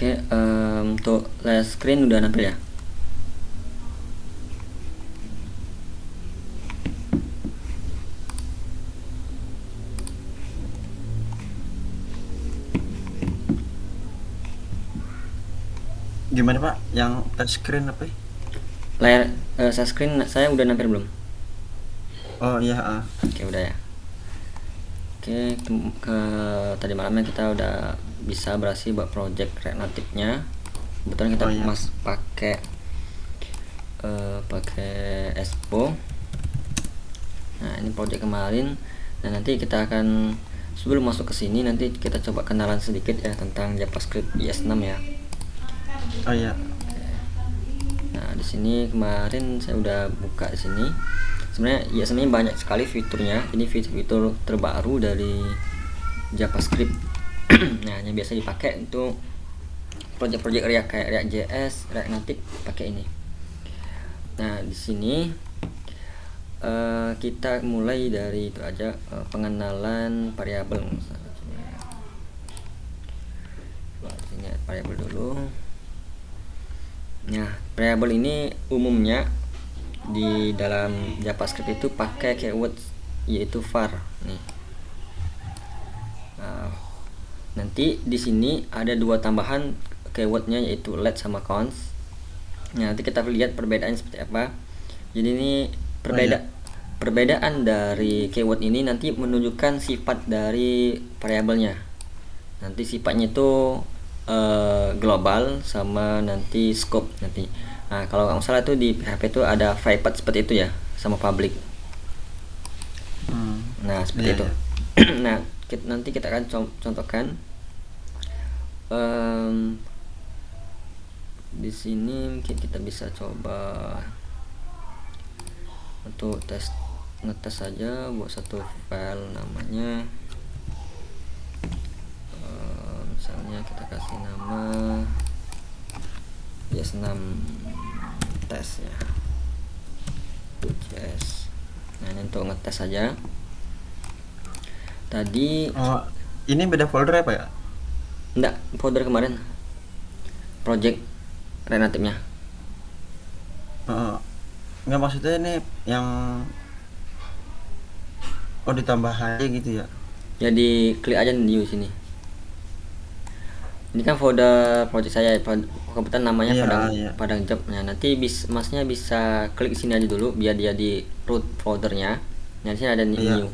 Oke, untuk last screen udah nampil ya. Gimana Pak? Yang touchscreen apa ya? Layar share screen saya udah nampil belum? Oh iya, Oke, udah ya. Oke, tadi malamnya kita udah bisa berhasil buat project React Native-nya. Kebetulan kita oh iya. pakai Expo. Nah, ini project kemarin. Nah, nanti kita akan sebelum masuk ke sini nanti kita coba kenalan sedikit ya tentang JavaScript IS6 ya. Oh iya. Nah, di sini kemarin saya udah buka di sini. Sebenarnya IS6 ini banyak sekali fiturnya. Ini fitur terbaru dari JavaScript. Nah, yang biasa dipakai untuk project-project React kayak React.js, React Native pakai ini. Nah, di sini kita mulai dari itu aja, pengenalan variabel. Sini variabel dulu. Nah, variabel ini umumnya di dalam JavaScript itu pakai keyword yaitu var nih. Nanti di sini ada dua tambahan keywordnya yaitu let sama cons. Nah, nanti kita lihat perbedaannya seperti apa. Jadi ini Oh iya. perbedaan dari keyword ini nanti menunjukkan sifat dari variabelnya. Nanti sifatnya itu global sama nanti scope nanti. Nah, kalau nggak salah itu di PHP itu ada private seperti itu ya, sama public. Hmm. Nah, seperti Iya itu. iya. Nah, nanti kita akan contohkan. Em, di sini mungkin kita bisa coba untuk ngetes saja buat satu file namanya, misalnya kita kasih nama yes6 tes ya, .js. Nah, ini untuk ngetes saja. Tadi Oh, ini beda folder apa ya? enggak, folder kemarin project relatifnya. Oh, nggak maksudnya ini yang ditambah aja gitu ya. Jadi klik aja di sini. Ini kan folder project saya, kebetulan namanya Iya, Padang iya. Padang Job. Nah, nanti masnya bisa klik sini aja dulu biar dia di root foldernya. Nah, di sini ada Iya. new.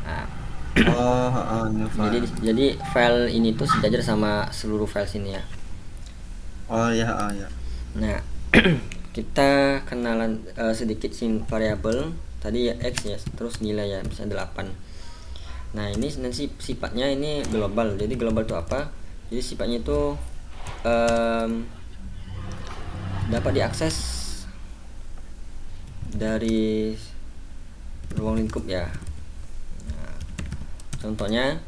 Nah, Oh, new jadi file. jadi file ini tuh sejajar sama seluruh file sini ya. Oh iya, iya. Nah, kita kenalan sedikit variabel tadi ya x ya, terus nilai ya, misalnya 8. Nah, ini nanti sifatnya ini global. Jadi global itu apa? Jadi sifatnya itu dapat diakses dari ruang lingkup ya. Nah, contohnya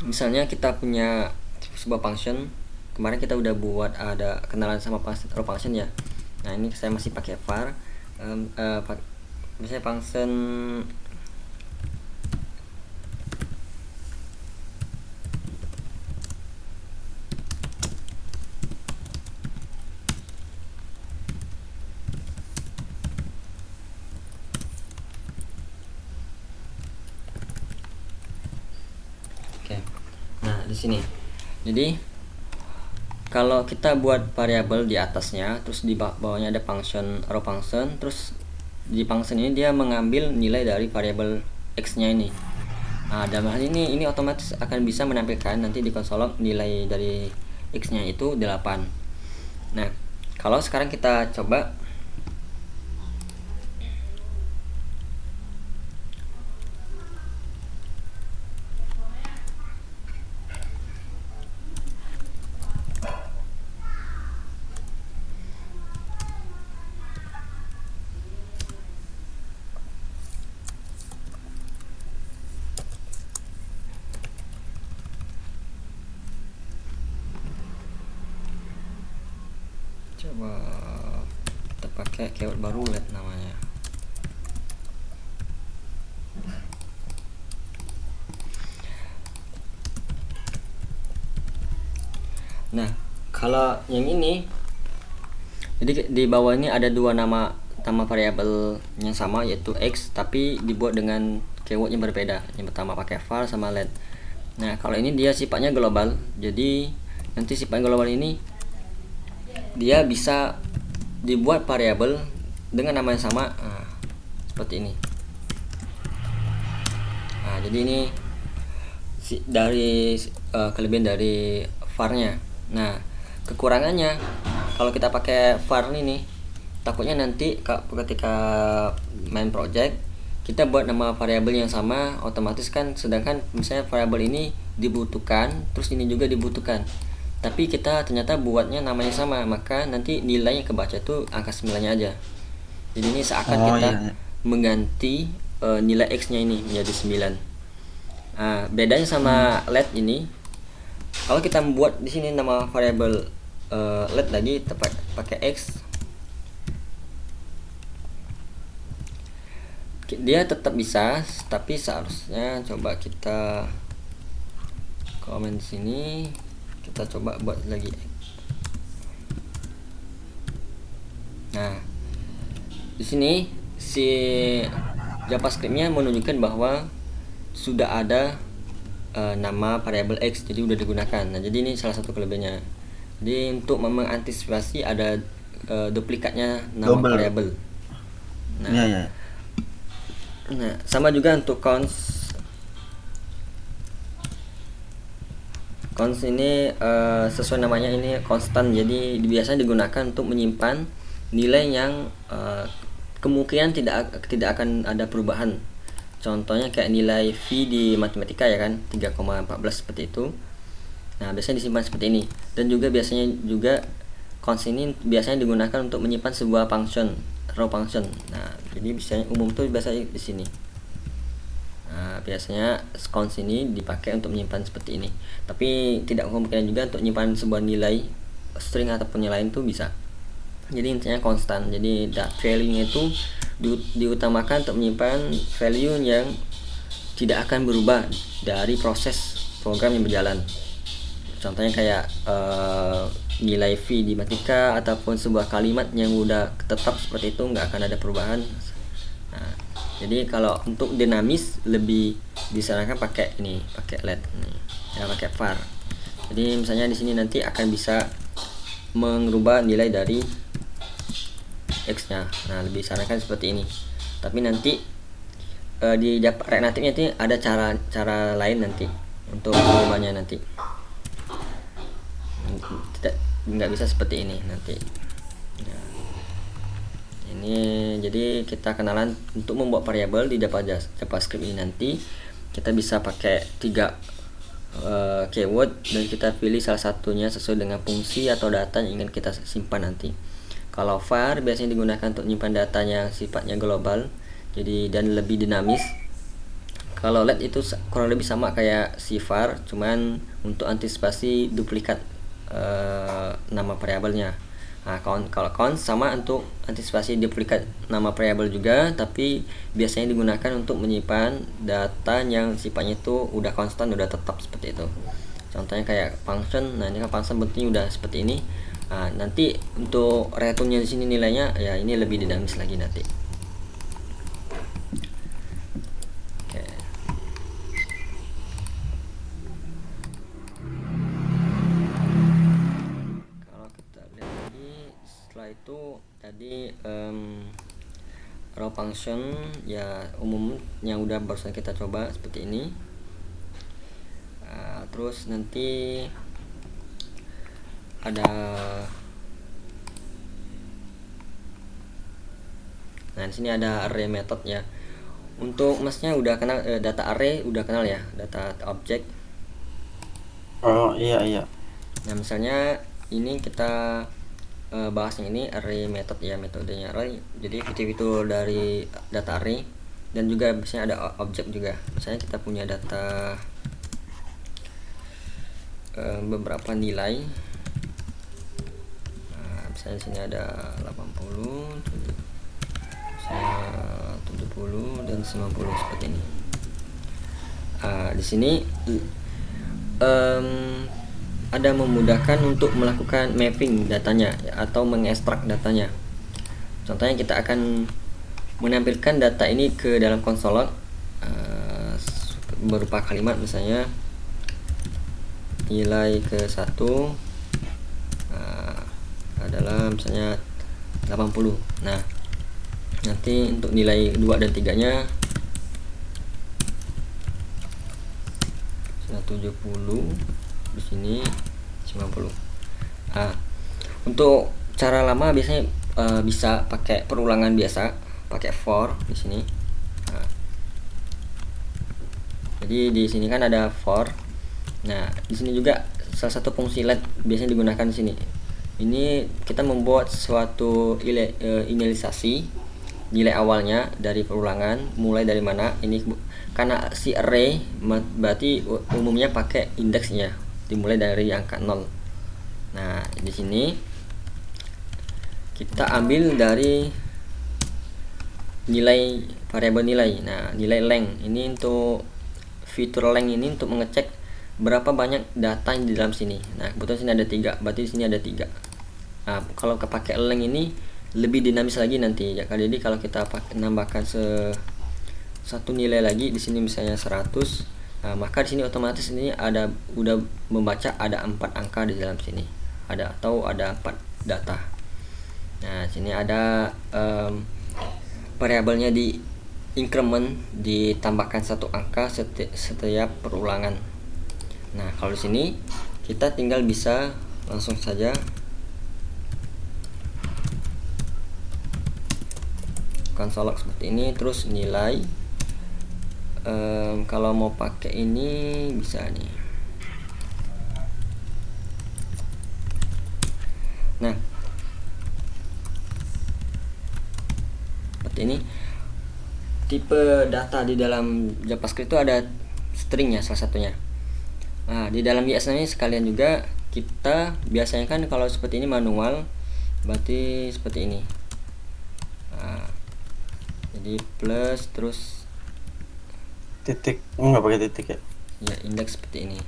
misalnya kita punya sebuah function. Kemarin kita udah buat ada kenalan sama function ya. Nah, ini saya masih pakai var. Misalnya function oke. Nah, di sini. Jadi kalau kita buat variabel di atasnya, terus di bawahnya ada function row function, terus di function ini dia mengambil nilai dari variabel x-nya ini. Nah, dalam hal ini otomatis akan bisa menampilkan nanti di konsol nilai dari x-nya itu 8. Nah, kalau sekarang kita coba coba kita pakai keyword baru, let namanya. Nah, kalau yang ini, jadi di bawah ini ada dua nama variabel yang sama yaitu x, tapi dibuat dengan keyword yang berbeda. Yang pertama pakai var sama let. Nah, kalau ini dia sifatnya global. Jadi nanti sifat global ini dia bisa dibuat variabel dengan nama yang sama, seperti ini. Nah, jadi ini dari kelebihan dari var-nya. Nah, kekurangannya kalau kita pakai var ini, takutnya nanti ketika main project kita buat nama variabel yang sama, otomatis kan, sedangkan misalnya variabel ini dibutuhkan, terus ini juga dibutuhkan, tapi kita ternyata buatnya namanya sama, maka nanti nilainya kebaca itu angka 9 aja. Jadi ini seakan kita mengganti nilai x nya ini menjadi 9. Nah, bedanya sama let ini, kalau kita membuat di sini nama variabel let lagi pakai x, dia tetap bisa, tapi seharusnya coba kita komen di sini, kita coba buat lagi. Nah, di sini si JavaScript-nya menunjukkan bahwa sudah ada nama variabel x, jadi udah digunakan. Nah, jadi ini salah satu kelebihannya. Jadi untuk mengantisipasi ada duplikatnya nama variabel. Nah, nah, sama juga untuk cons ini sesuai namanya, ini konstan, jadi biasanya digunakan untuk menyimpan nilai yang kemungkinan tidak akan ada perubahan. Contohnya kayak nilai V di matematika ya kan, 3,14 seperti itu. Nah, biasanya disimpan seperti ini. Dan juga biasanya juga cons ini biasanya digunakan untuk menyimpan sebuah function, row function. Nah, jadi biasanya umum tuh biasanya di sini. Nah, biasanya cons ini dipakai untuk menyimpan seperti ini. Tapi tidak kemungkinan juga untuk menyimpan sebuah nilai string ataupun yang lain tuh bisa. Jadi intinya konstan. Jadi value-nya itu diutamakan untuk menyimpan value yang tidak akan berubah dari proses program yang berjalan. Contohnya kayak nilai V di matematika ataupun sebuah kalimat yang udah tetap seperti itu, nggak akan ada perubahan. Nah, jadi kalau untuk dinamis lebih disarankan pakai ini, pakai let nih, ya pakai var. Jadi misalnya di sini nanti akan bisa mengubah nilai dari x-nya. Nah, lebih disarankan seperti ini. Tapi nanti di React Native nanti ada cara lain nanti untuk mengubahnya nanti. Nggak bisa seperti ini nanti. Nah, ini jadi kita kenalan untuk membuat variabel di JavaScript ini. Nanti kita bisa pakai 3 keyword dan kita pilih salah satunya sesuai dengan fungsi atau data yang ingin kita simpan nanti. Kalau var biasanya digunakan untuk menyimpan datanya sifatnya global, jadi dan lebih dinamis. Kalau let itu kurang lebih sama kayak si var, cuman untuk antisipasi duplikat nama variabelnya. Nah, kalau cons sama untuk antisipasi duplikat nama variabel juga, tapi biasanya digunakan untuk menyimpan data yang sifatnya itu udah konstan, udah tetap seperti itu. Contohnya kayak function. Nah, ini kan function bentuknya udah seperti ini. Nah, nanti untuk returnnya di sini nilainya ya ini lebih dinamis lagi nanti. Itu tadi raw function ya umum yang udah barusan kita coba seperti ini. Terus nanti ada di sini ada array method ya. Untuk masnya udah kenal data array, udah kenal ya, data object. Oh iya. Nah, misalnya ini kita bahas yang ini array method ya, metodenya array. Jadi fitur-fitur dari data array dan juga biasanya ada objek juga. Misalnya kita punya data beberapa nilai. Nah, misalnya di sini ada 80, 70 dan 90 seperti ini. Di sini ada memudahkan untuk melakukan mapping datanya atau mengekstrak datanya. Contohnya kita akan menampilkan data ini ke dalam konsol log berupa kalimat, misalnya nilai ke 1 adalah misalnya 80. Nah, nanti untuk nilai 2 dan 3 nya 70, di sini 90. Untuk cara lama biasanya bisa pakai perulangan biasa, pakai for di sini. Jadi di sini kan ada for. Nah, di sini juga salah satu fungsi let biasanya digunakan di sini. Ini kita membuat suatu inisialisasi nilai awalnya dari perulangan, mulai dari mana. Ini karena si array berarti umumnya pakai indeksnya, dimulai dari angka 0. Nah, di sini kita ambil dari nilai variabel nilai. Nah, nilai length ini untuk fitur length ini untuk mengecek berapa banyak data yang di dalam sini. Nah, kebetulan sini ada 3, berarti di sini ada 3. Nah, kalau kepakai length ini lebih dinamis lagi nanti ya. Jadi kalau kita nambahkan satu nilai lagi di sini misalnya 100, maka di sini otomatis ini udah membaca ada 4 angka di dalam sini. Ada 4 data. Nah, sini ada variabelnya di increment, ditambahkan 1 angka setiap perulangan. Nah, kalau di sini kita tinggal bisa langsung saja konsol log seperti ini, terus nilai. Kalau mau pakai ini bisa nih. Nah, seperti ini. Tipe data di dalam JavaScript itu ada string ya, salah satunya. Nah, di dalam JS ini sekalian juga kita biasanya kan kalau seperti ini manual, berarti seperti ini. Nah, jadi plus terus titik, nggak pakai titik ya? Ya, indeks seperti ini.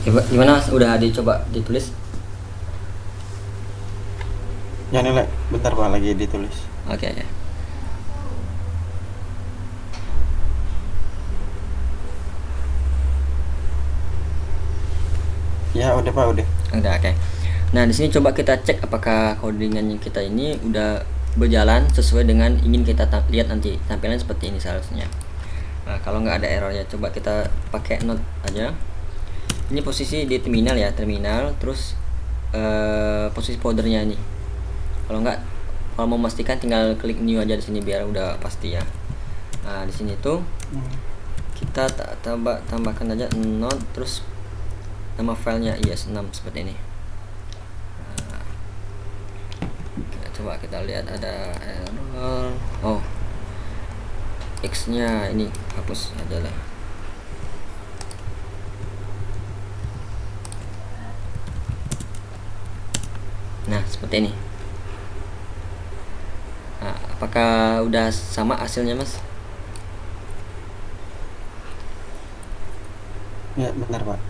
Gimana, udah dicoba ditulis? Ya nilai, bentar Pak, lagi ditulis. Oke. Ya udah Pak, udah. Oke. Nah, di sini coba kita cek apakah codingannya kita ini udah berjalan sesuai dengan ingin kita lihat nanti tampilan seperti ini seharusnya. Nah, kalau nggak ada errornya, coba kita pakai note aja. Ini posisi di terminal ya, terus posisi foldernya ini. Kalau mau memastikan tinggal klik new aja di sini biar udah pasti ya. Nah, di sini tuh kita tambahkan aja note, terus nama filenya IS6 seperti ini. Nah, coba kita lihat ada error. Oh, X nya ini hapus aja lah. Nah, seperti ini. Nah, apakah udah sama hasilnya, Mas? Ya, benar Pak.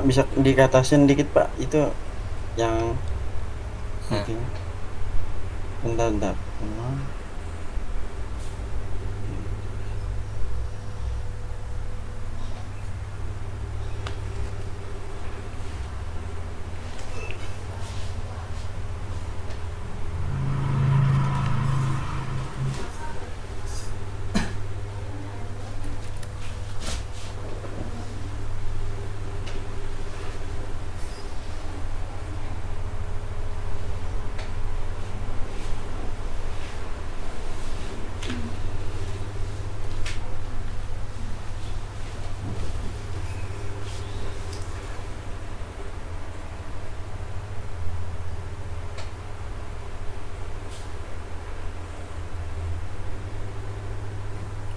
Bisa dikatasin dikit Pak, itu yang setting. Bentar.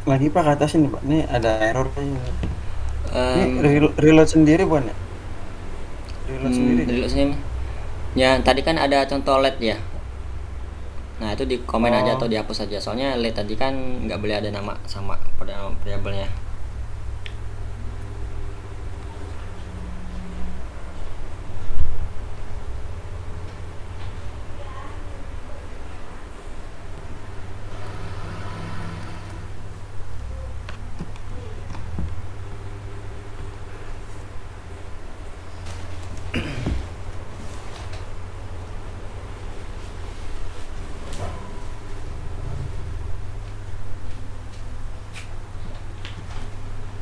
Lagi Pak ke atas ini Pak. Ini ada error kayaknya. Ini Em, reload sendiri bukan ya? Reload sendiri deh. Dulu sini ya, tadi kan ada contoh LED ya. Nah itu di komen aja Oh, atau dihapus aja, soalnya LED tadi kan nggak boleh ada nama sama pada nama variabelnya.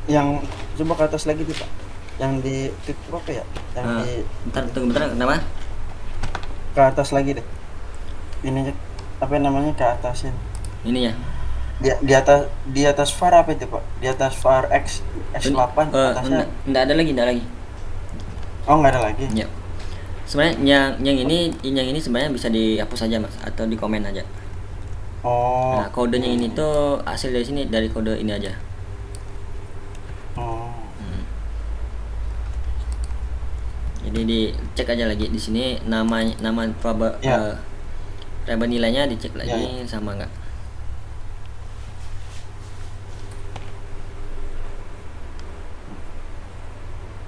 yang coba ke atas lagi nih Pak. Yang di titik apa ya? Yang Nah, di ntar tunggu bentar, kenapa? ke atas lagi deh. Ini apa namanya ke atasin. Ininya. Di atas var apa itu Pak? Di atas var Ini X8 atasnya. nggak ada lagi, nggak lagi. Oh nggak ada lagi. Ya. Sebenarnya yang ini sebenarnya bisa dihapus aja mas, atau di komen aja. Oh, Nah kodenya iya, ini iya. tuh hasil dari sini, dari kode ini aja. Oh, Hmm. Jadi dicek aja lagi di sini nama ya, variabel nilainya dicek ya, lagi ya. sama nggak.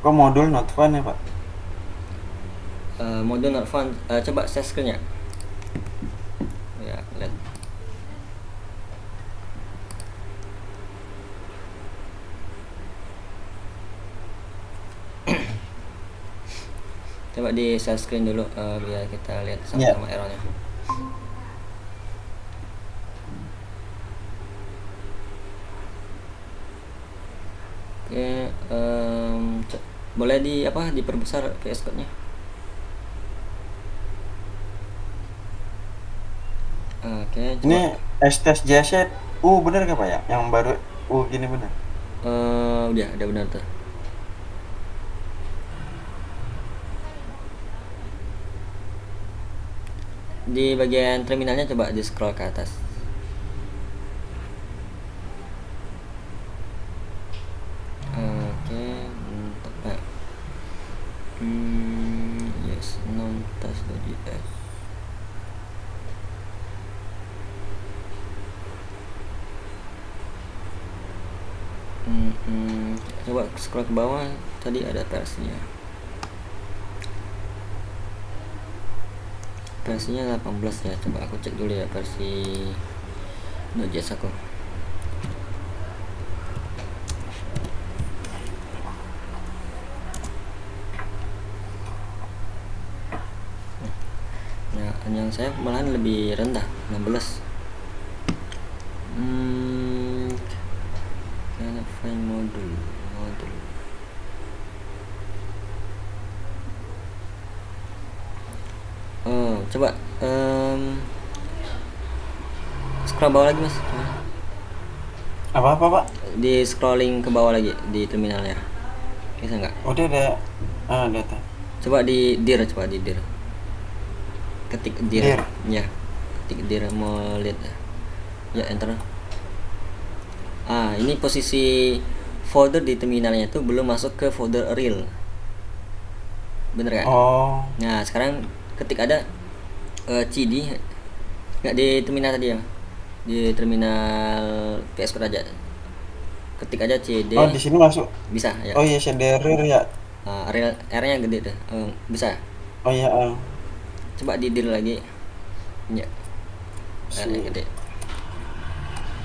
Kok modul not found ya Pak? Mode not found, coba share screen ya. Ya lihat. Coba di share screen dulu, biar kita lihat Ya. sama-sama errornya. Oke, boleh diperbesar VS Code-nya. Oke, coba. Ini STS JS bener gak Pak ya? Yang baru gini bener. Udah benar tuh. Di bagian terminalnya coba di scroll ke atas. Oke, tepat. Yes, non task.js. Coba scroll ke bawah, tadi ada versinya. Versinya 18 ya, coba aku cek dulu ya versi Node.js aku. Nah, yang saya malahan lebih rendah, 16. Karena find modul. Oh, coba scroll bawah lagi mas. Apa Pak? Di scrolling ke bawah lagi di terminalnya, bisa nggak? Udah ada. Ada tuh. Coba coba di dir, ketik dir. Dir. Ya, ketik dir, mau lihat ya, enter. Ini posisi folder di terminalnya itu belum masuk ke folder real, bener gak? Oh, Nah sekarang ketik ada cd nggak di terminal tadi ya, di terminal VS Code aja, ketik aja cd. di sini masuk. Bisa ya. Oh iya, shader ya. Real R nya gede tuh. Bisa. Oh iya, Coba di dir lagi ya, R nya si. gede.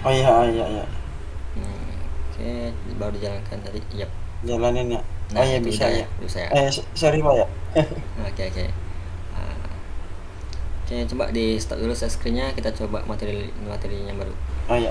Oh iya, iya, iya. Oke, baru dijalankan tadi. Yap. Jalanin ya. Nah Oh iya itu bisa udah ya, ya. bisa ya. Sorry Pak ya. Oke. Ah, Oke, coba di stop dulu share screen-nya, kita coba materinya baru. Oh iya.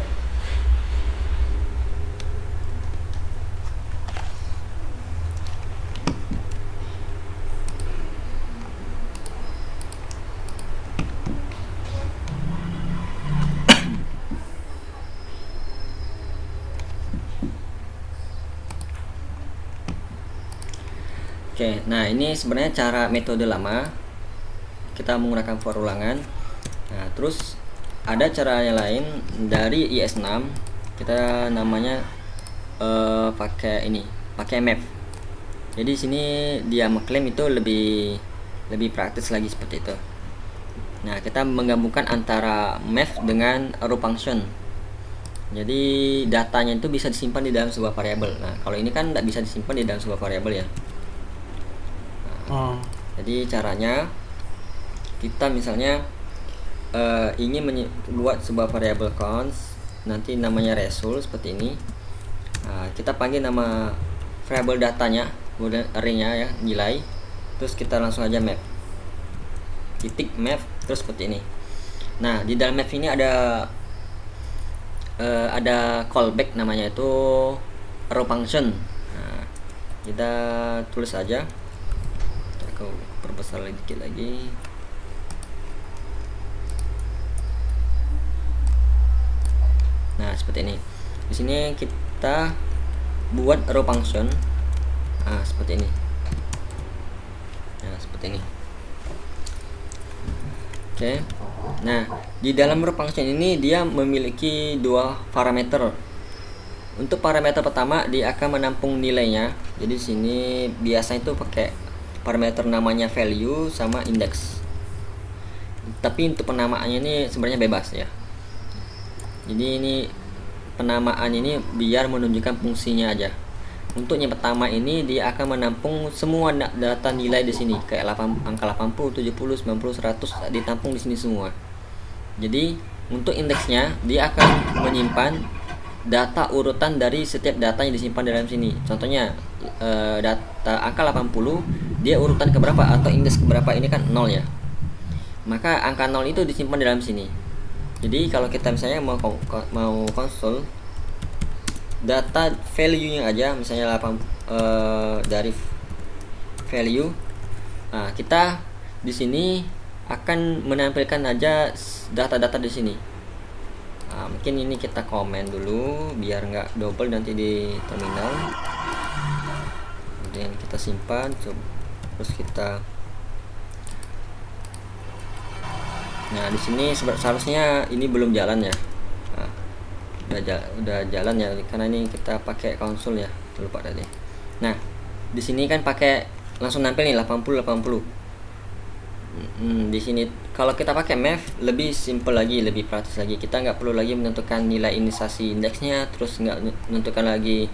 Oke, nah ini sebenarnya cara metode lama, kita menggunakan for ulangan. Nah terus ada cara yang lain dari IS6, kita namanya pakai ini, pakai map. Jadi sini dia mengklaim itu lebih praktis lagi seperti itu. Nah, kita menggabungkan antara math dengan arrow function. Jadi datanya itu bisa disimpan di dalam sebuah variabel. Nah, kalau ini kan tidak bisa disimpan di dalam sebuah variabel ya. Jadi caranya kita misalnya ingin buat sebuah variabel const, nanti namanya result seperti ini. Nah, kita panggil nama variabel datanya, kemudian array-nya ya, nilai. Terus kita langsung aja map. Titik map terus seperti ini. Nah, di dalam map ini ada callback namanya itu arrow function. Nah, kita tulis aja. Aku perbesar dikit lagi. Nah, seperti ini. Di sini kita buat arrow function. Nah, seperti ini. Nah, seperti ini. Oke. Nah, di dalam arrow function ini dia memiliki dua parameter. Untuk parameter pertama dia akan menampung nilainya. Jadi sini biasanya itu pakai parameter namanya value sama index. Tapi untuk penamaannya ini sebenarnya bebas ya. Jadi ini penamaan ini biar menunjukkan fungsinya aja. Untuk yang pertama ini dia akan menampung semua data nilai di sini, kayak angka 80, 70, 90, 100 ditampung di sini semua. Jadi untuk indeksnya dia akan menyimpan data urutan dari setiap data yang disimpan dalam sini. Contohnya data angka 80 dia urutan keberapa atau indeks keberapa, ini kan 0 ya. Maka angka 0 itu disimpan dalam sini. Jadi kalau kita misalnya mau konsol data value-nya aja, misalnya dari value, nah kita di sini akan menampilkan aja data-data di sini. Nah, mungkin ini kita komen dulu biar nggak double nanti di terminal. Kemudian kita simpan, terus kita. Nah, di sini seharusnya ini belum jalan ya. Nah, udah jalan ya, karena ini kita pakai konsol ya, lupa tadi. Nah, di sini kan pakai langsung nampil nih 80. Di sini kalau kita pakai math lebih simple lagi, lebih praktis lagi. Kita nggak perlu lagi menentukan nilai inisiasi indeksnya, terus nggak menentukan lagi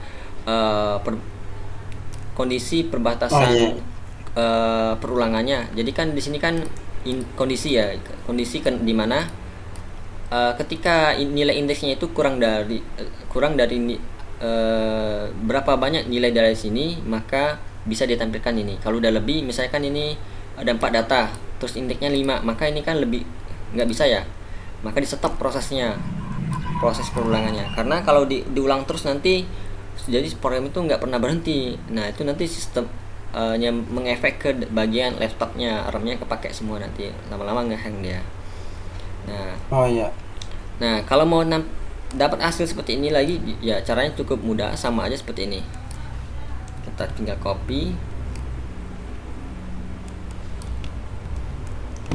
kondisi perbatasan perulangannya. Jadi kan di sini kan kondisi di mana ketika nilai indeksnya itu kurang dari berapa banyak nilai dari sini, maka bisa ditampilkan ini. Kalau udah lebih, misalkan ini ada 4 data terus indeksnya 5, maka ini kan lebih nggak bisa ya, maka di stop proses perulangannya. Karena kalau diulang terus nanti jadi program itu nggak pernah berhenti. Nah, itu nanti sistem mengefek ke bagian laptopnya, RAM-nya kepake semua, nanti lama-lama nge-hang dia. Nah, kalau mau dapat hasil seperti ini lagi ya, caranya cukup mudah, sama aja seperti ini. Kita tinggal copy.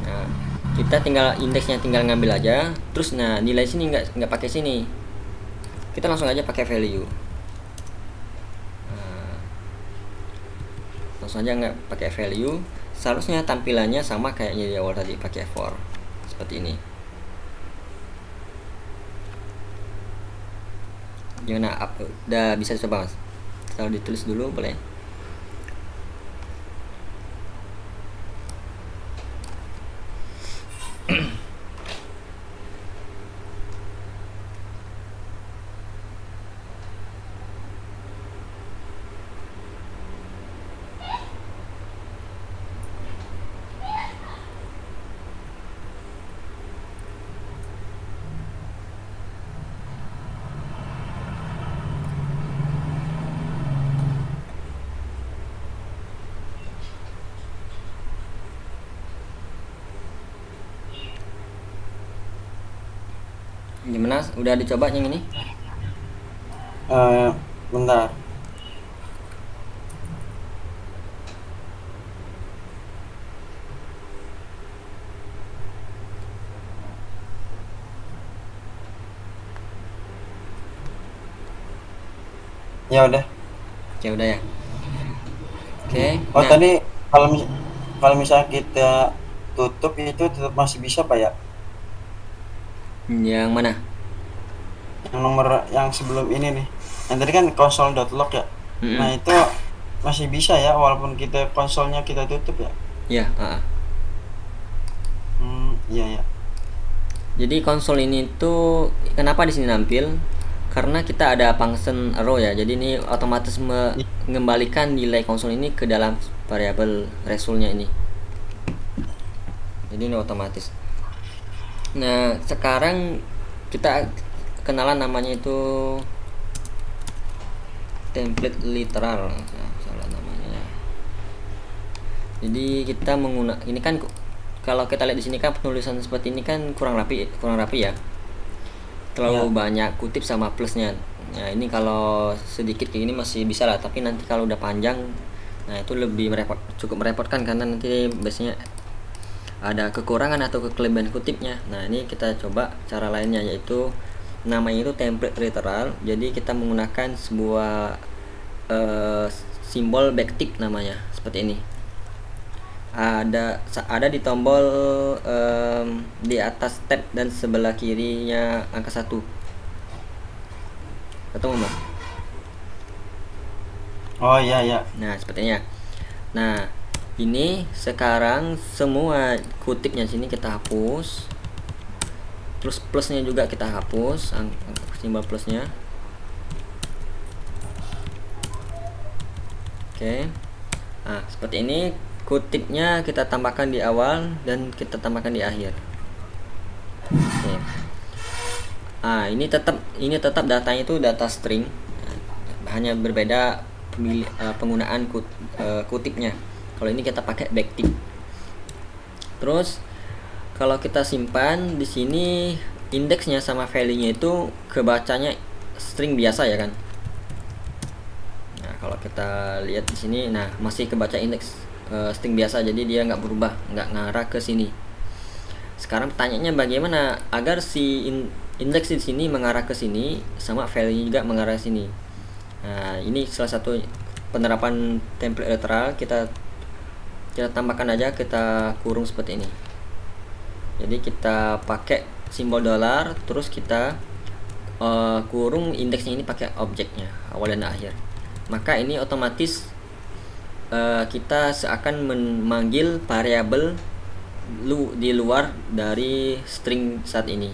Nah, kita tinggal indeksnya tinggal ngambil aja. Terus nah, nilai sini nggak pakai sini. Kita langsung aja pakai value. Langsung aja nggak pakai value. Seharusnya tampilannya sama kayaknya di awal tadi, pakai for seperti ini. Gimana, udah bisa coba mas? Kalau ditulis dulu boleh. Gimana, udah dicoba yang ini? Bentar. Ya udah. Oke, udah ya. Oke, Oh nah tadi kalau kalau misalnya kita tutup itu tetap masih bisa Pak ya? yang mana? Yang nomor yang sebelum ini nih. Yang tadi kan console.log ya. Nah Mm-mm. itu masih bisa ya walaupun kita konsolnya kita tutup ya. Ya, Iya ya. jadi konsol ini tuh kenapa di sini nampil? Karena kita ada function arrow ya. Jadi ini otomatis mengembalikan nilai konsol ini ke dalam variabel resultnya ini. Jadi ini otomatis. Nah, sekarang kita kenalan namanya itu template literal. Salah namanya. Jadi kita menggunakan ini kan kalau kita lihat di sini kan penulisan seperti ini kan kurang rapi ya. Terlalu Ya. banyak kutip sama plusnya. Nah ini kalau sedikit kayak gini masih bisa lah, tapi nanti kalau udah panjang, nah itu lebih cukup merepotkan karena nanti biasanya ada kekurangan atau kekelebihan kutipnya. Nah ini kita coba cara lainnya, yaitu namanya itu template literal. Jadi kita menggunakan sebuah eh, simbol backtick namanya seperti ini. Ada di tombol di atas tab dan sebelah kirinya angka 1. Ketemu mas? Oh iya ya. Nah sepertinya. Nah ini sekarang semua kutipnya sini kita hapus, terus plusnya juga kita hapus, simbol plusnya. Oke. Nah seperti ini, kutipnya kita tambahkan di awal dan kita tambahkan di akhir. Oke. Ah ini tetap datanya itu data string, hanya berbeda penggunaan kutipnya. Kalau ini kita pakai backtick. Terus kalau kita simpan di sini, indeksnya sama value-nya itu kebacanya string biasa ya kan. Nah kalau kita lihat di sini, nah masih kebaca indeks string biasa, jadi dia nggak berubah, nggak ngarah ke sini. Sekarang pertanyaannya bagaimana agar si indeks di sini mengarah ke sini sama value juga mengarah ke sini. Nah, ini salah satu penerapan template literal. Kita tambahkan aja, kita kurung seperti ini. Jadi kita pakai simbol dolar, terus kita kurung indeksnya ini pakai objeknya awal dan akhir. Maka ini otomatis kita seakan memanggil variabel di luar dari string saat ini.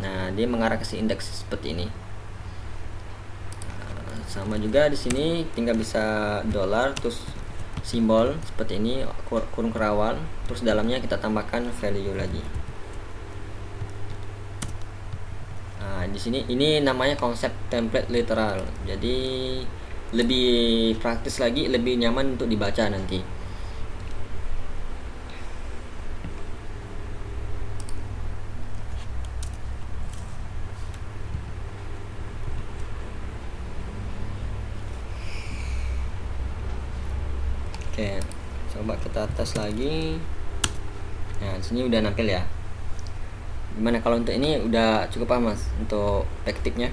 Nah, dia mengarah ke si indeks seperti ini. Sama juga di sini tinggal bisa dolar terus simbol seperti ini, kurung kerawal, terus dalamnya kita tambahkan value lagi. Nah, di sini ini namanya konsep template literal. Jadi lebih praktis lagi, lebih nyaman untuk dibaca nanti. Oke, coba kita tes lagi. Nah, di sini udah nampil ya. Gimana kalau untuk ini udah cukup paham mas untuk backticknya?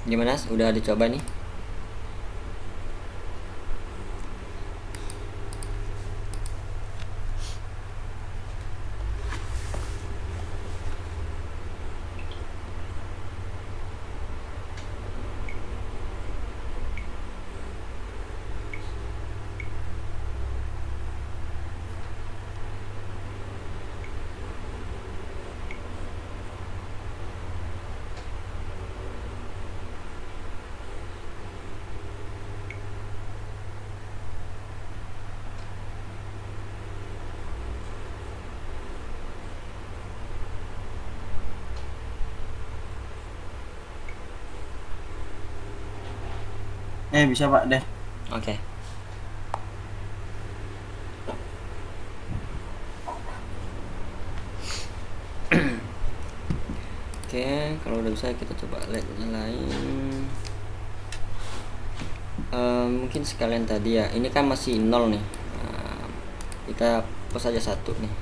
Gimana? Udah dicoba nih? Bisa Pak deh. Oke. Oke, kalau udah bisa kita coba lihat yang lain. Mungkin sekalian tadi ya, ini kan masih 0 nih. Kita plus aja 1 nih.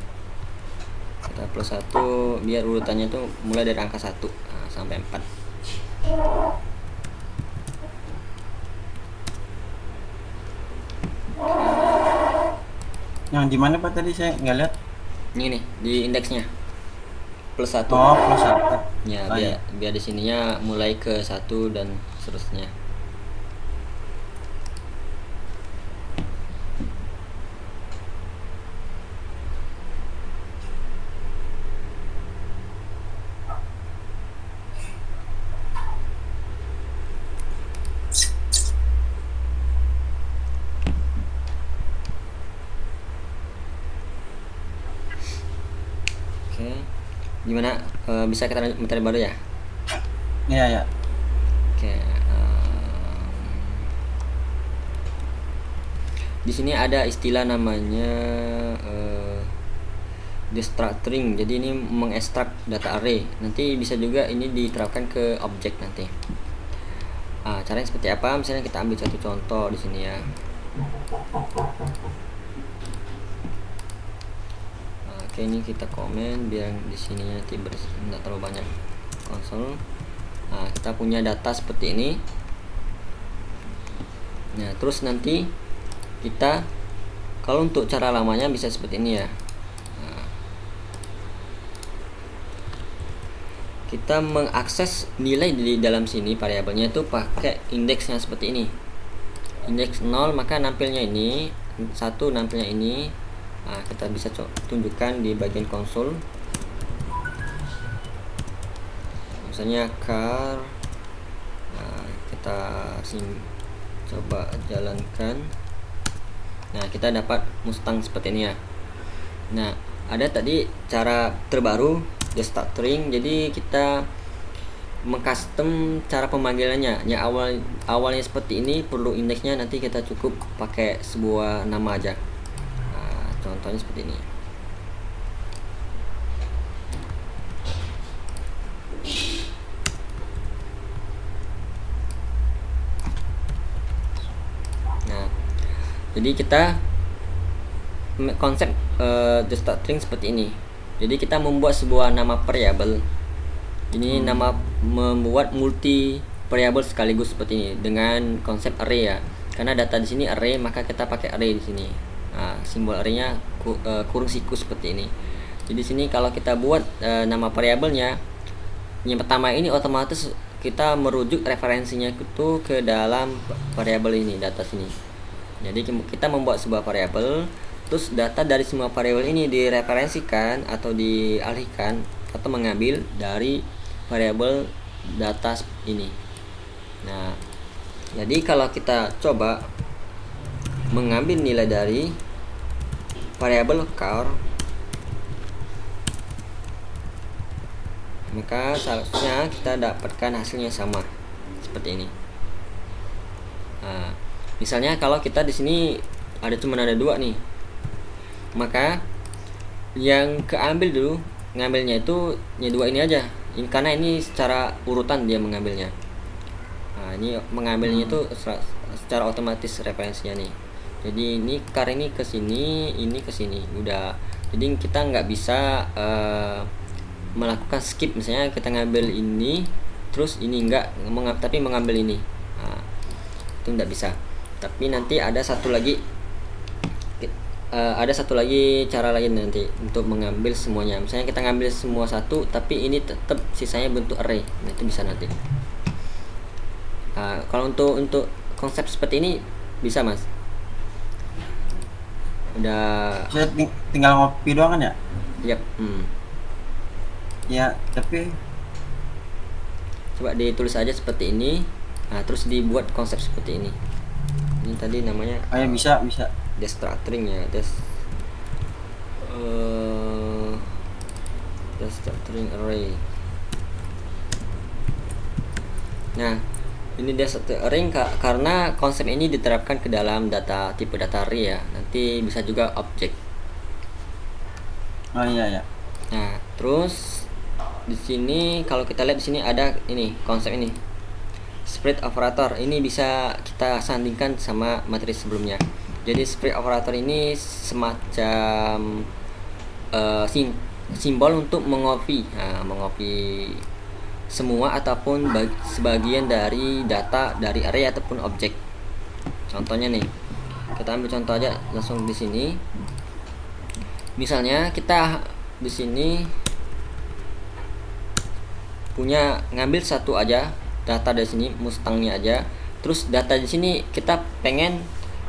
Kita plus 1 biar urutannya tuh mulai dari angka 1 sampai 4. Yang di mana Pak tadi saya nggak lihat? Ini nih di indeksnya plus 1. Oh, plus 1. Ya, Oh, iya. biar di sininya mulai ke 1 dan seterusnya. Oke. Gimana? Bisa kita lanjut materi baru ya? Iya ya. Oke. Di sini ada istilah namanya destructuring. Jadi ini mengekstrak data array. Nanti bisa juga ini diterapkan ke objek nanti. Caranya seperti apa? Misalnya kita ambil satu contoh di sini ya. Oke, ini kita komen biar di sini nanti tidak terlalu banyak konsol. Kita punya data seperti ini. Nah, terus nanti kita kalau untuk cara lamanya bisa seperti ini ya. Kita mengakses nilai di dalam sini variabelnya itu pakai indeksnya seperti ini. Indeks 0 maka nampilnya ini, 1 nampilnya ini. Kita bisa tunjukkan di bagian konsol. Misalnya car, kita coba jalankan. Nah, kita dapat Mustang seperti ini ya. Nah, ada tadi cara terbaru destructuring. Jadi kita mengcustom cara pemanggilannya. Ya, awalnya seperti ini, perlu indeksnya, nanti kita cukup pakai sebuah nama aja. Contohnya seperti ini. Nah, jadi kita konsep destructuring seperti ini. Jadi kita membuat sebuah nama variabel. Ini nama membuat multi variabel sekaligus seperti ini dengan konsep array ya. Karena data di sini array, maka kita pakai array di sini. Simbol arraynya kurung siku seperti ini. Jadi sini kalau kita buat nama variabelnya, yang pertama ini otomatis kita merujuk referensinya itu ke dalam variabel ini, data sini. Jadi kita membuat sebuah variabel, terus data dari semua variabel ini direferensikan atau dialihkan atau mengambil dari variabel data ini. Nah, jadi kalau kita coba mengambil nilai dari variabel car, maka seharusnya kita dapatkan hasilnya sama seperti ini. Misalnya kalau kita di sini cuma ada 2 nih, maka yang keambil dulu, ngambilnya itu ya 2 ini aja. Karena ini secara urutan dia mengambilnya. Ini mengambilnya itu secara otomatis referensinya nih. Jadi ini car ini ke sini, ini ke sini, udah. Jadi kita nggak bisa melakukan skip. Misalnya kita ngambil ini, terus ini tapi mengambil ini. Itu nggak bisa. Tapi nanti ada satu lagi cara lain nanti untuk mengambil semuanya. Misalnya kita ngambil semua satu, tapi ini tetap sisanya bentuk array. Nah, itu bisa nanti. Kalau untuk konsep seperti ini bisa, Mas. Udah. Saya tinggal ngopi doang kan ya? Yap. Ya, tapi coba ditulis aja seperti ini. Terus dibuat konsep seperti ini. Ini tadi namanya bisa destructuring ya, destructuring array. Nah, Ini dia satu array karena konsep ini diterapkan ke dalam data tipe data array ya. Nanti bisa juga objek. Oh iya ya. Nah, terus di sini kalau kita lihat di sini ada ini konsep ini. Split operator ini bisa kita sandingkan sama materi sebelumnya. Jadi split operator ini semacam simbol untuk mengopi, mengopi semua ataupun sebagian dari data dari array ataupun objek. Contohnya nih, kita ambil contoh aja langsung di sini. Misalnya kita di sini punya ngambil satu aja data dari sini, Mustangnya aja. Terus data di sini kita pengen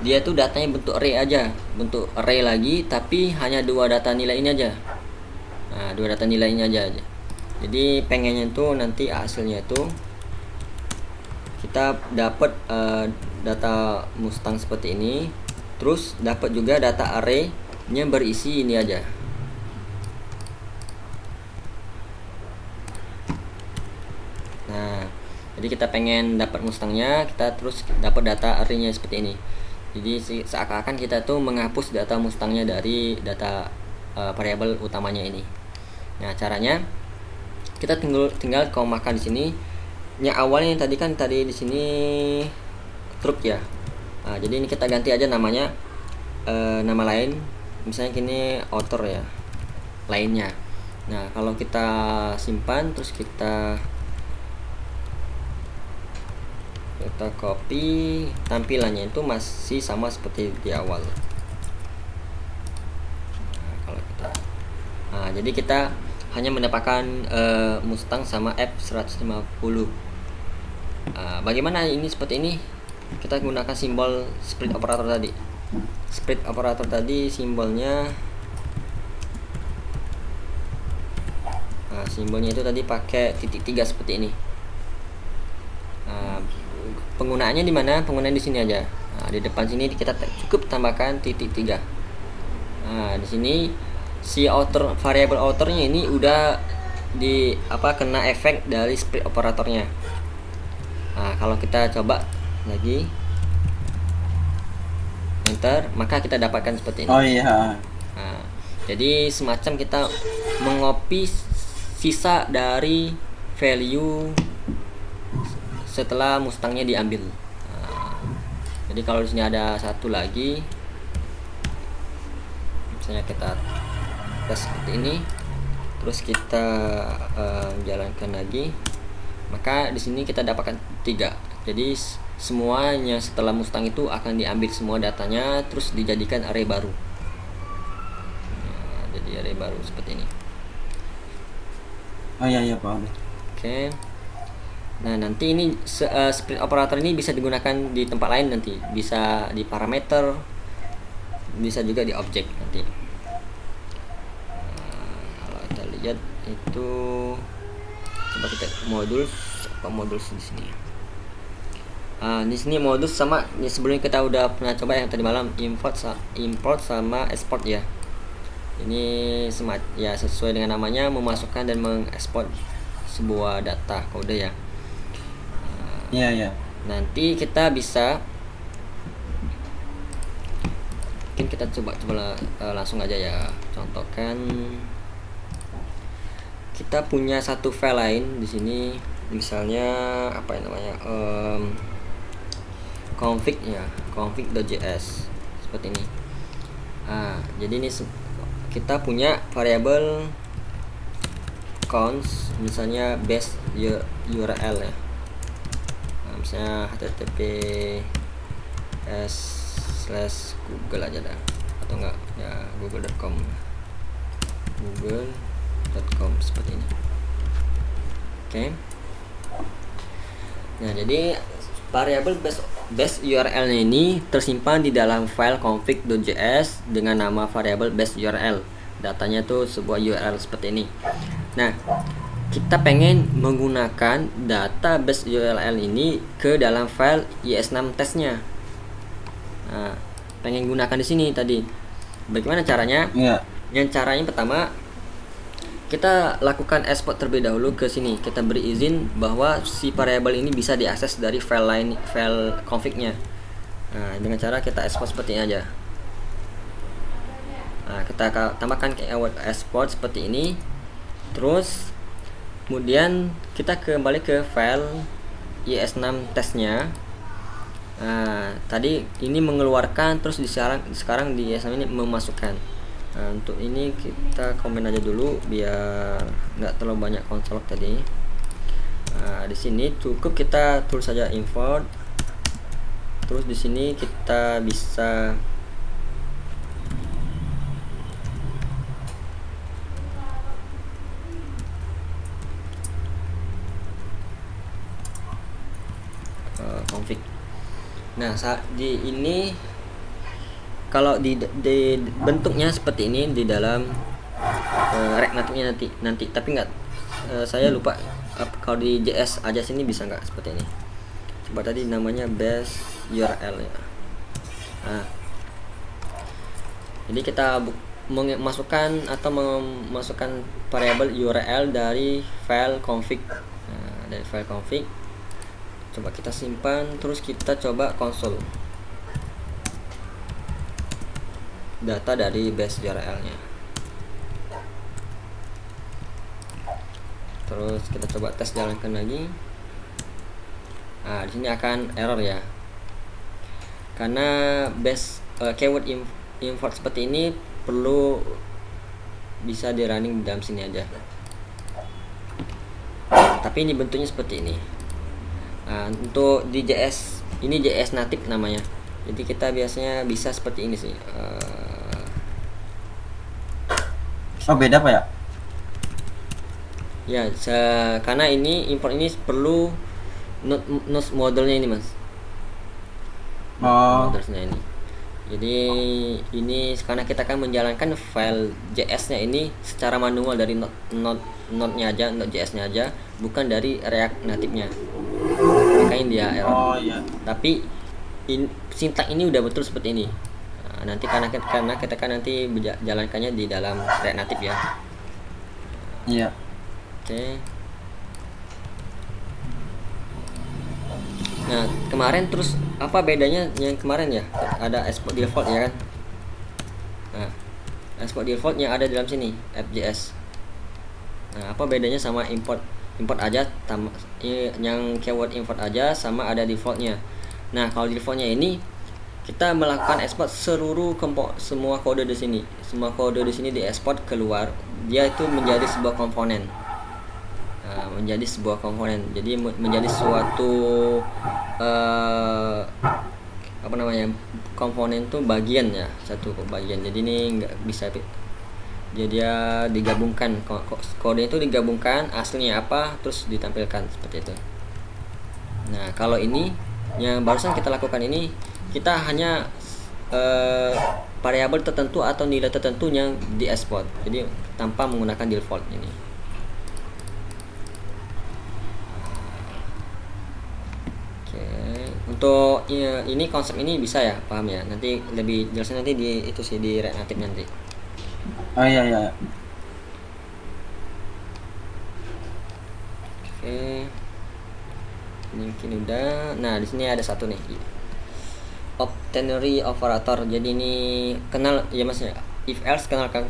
dia tuh datanya bentuk array aja, bentuk array lagi, tapi hanya dua data nilai ini aja. Nah, dua data nilai ini aja. Jadi pengennya tuh nanti hasilnya itu kita dapat data Mustang seperti ini, terus dapat juga data array-nya berisi ini aja. Nah, jadi kita pengen dapat Mustangnya, kita terus dapat data array-nya seperti ini. Jadi seakan-akan kita tuh menghapus data Mustangnya dari data variabel utamanya ini. Nah, caranya kita tinggal komakan di sini. Yang awalnya yang tadi di sini truk ya. Nah, jadi ini kita ganti aja namanya nama lain. Misalnya gini author ya, lainnya. Nah, kalau kita simpan terus kita copy, tampilannya itu masih sama seperti di awal. Nah, kalau kita, jadi kita hanya mendapatkan Mustang sama F150. Bagaimana ini seperti ini? Kita gunakan simbol split operator tadi. Split operator tadi simbolnya, simbolnya itu tadi pakai titik 3 seperti ini. Penggunaannya di mana? Penggunaan di sini aja. Di depan sini kita cukup tambahkan titik 3. Di sini si variabel authornya ini udah kena efek dari split operatornya. Kalau kita coba lagi enter, maka kita dapatkan seperti ini. Oh iya. Jadi semacam kita mengopi sisa dari value setelah Mustangnya diambil. Jadi kalau di sini ada satu lagi, misalnya kita tes seperti ini, terus kita jalankan lagi, maka di sini kita dapatkan 3. Jadi semuanya setelah Mustang itu akan diambil semua datanya, terus dijadikan array baru. Jadi array baru seperti ini. Oh iya paham. Oke. Nah, nanti ini split operator ini bisa digunakan di tempat lain nanti, bisa di parameter, bisa juga di objek nanti. Kalau kita lihat itu, coba kita modul di sini. Di sini modul sama ini sebelumnya kita udah pernah coba yang tadi malam, import sama export ya. Ini sesuai dengan namanya, memasukkan dan mengekspor sebuah data kode ya. Iya. Nanti kita bisa, mungkin kita coba langsung aja ya, contohkan kita punya satu file lain di sini, misalnya apa yang namanya config.js seperti ini. Jadi ini kita punya variabel const, misalnya base URL ya. Misalnya https:/google aja dah, atau enggak ya google.com seperti ini. Oke. Nah, jadi variabel base URL ini tersimpan di dalam file config.js dengan nama variabel base URL. Datanya tuh sebuah URL seperti ini. Nah, kita pengen menggunakan data base URL ini ke dalam file is6 testnya. Pengen gunakan di sini tadi. Bagaimana caranya? Iya. Yang caranya pertama, kita lakukan export terlebih dahulu ke sini. Kita beri izin bahwa si variabel ini bisa diakses dari file config-nya. Nah, dengan cara kita export seperti ini aja. Nah, kita tambahkan keyword export seperti ini. Terus kemudian kita kembali ke file IS6 testnya. Nah, tadi ini mengeluarkan, terus sekarang di IS6 ini memasukkan. Nah, untuk ini kita komen aja dulu biar nggak terlalu banyak konsol tadi. Nah, di sini cukup kita tulis saja import. Terus di sini kita bisa config. Nah, saat di ini kalau di bentuknya seperti ini di dalam React Native-nya nanti tapi nggak, saya lupa kalau di JS aja sini bisa nggak seperti ini. Coba tadi namanya base URL ya. Nah, jadi kita memasukkan variabel URL dari file config. Nah, dari file config coba kita simpan, terus kita coba konsol data dari base URL-nya. Terus kita coba tes jalankan lagi. Nah, di sini akan error ya. Karena base keyword import seperti ini perlu bisa di running di dalam sini aja. Tapi ini bentuknya seperti ini. Nah, untuk di JS ini JS native namanya. Jadi kita biasanya bisa seperti ini sih. Oh, beda Pak ya? Ya, karena ini import ini perlu node modelnya ini Mas. Oh. Modelnya ini. Jadi ini karena kita akan menjalankan file JS-nya ini secara manual dari node-nya aja, node JS-nya aja, bukan dari React Native-nya. Makanya dia error. Oh iya. Tapi sintak ini udah betul seperti ini. Nah, nanti karena kita kan nanti jalankannya di dalam React Native ya. Iya. Oke. Nah, kemarin terus apa bedanya yang kemarin ya? Ada export default ya kan? Nah, export default yang ada dalam sini FJS. Nah, apa bedanya sama import aja, yang keyword import aja sama ada defaultnya. Nah, kalau defaultnya ini kita melakukan export semua kode di sini. Semua kode di sini diekspor keluar. Dia itu menjadi sebuah komponen. Nah, menjadi sebuah komponen. Jadi menjadi suatu apa namanya? Komponen itu bagian ya, satu bagian. Jadi ini nggak bisa. Jadi dia digabungkan, kode itu digabungkan, aslinya apa terus ditampilkan seperti itu. Nah, kalau ini yang barusan kita lakukan ini, kita hanya variabel tertentu atau nilai tertentu yang diekspor, jadi tanpa menggunakan default ini. Oke, untuk ini konsep ini bisa ya, paham ya? Nanti lebih jelasnya nanti di itu sih di React Native nanti. Oh iya iya. Oke, ini mungkin udah. Nah, di sini ada satu nih, obtainary operator. Jadi ini kenal ya Mas ya, if else kenalkan.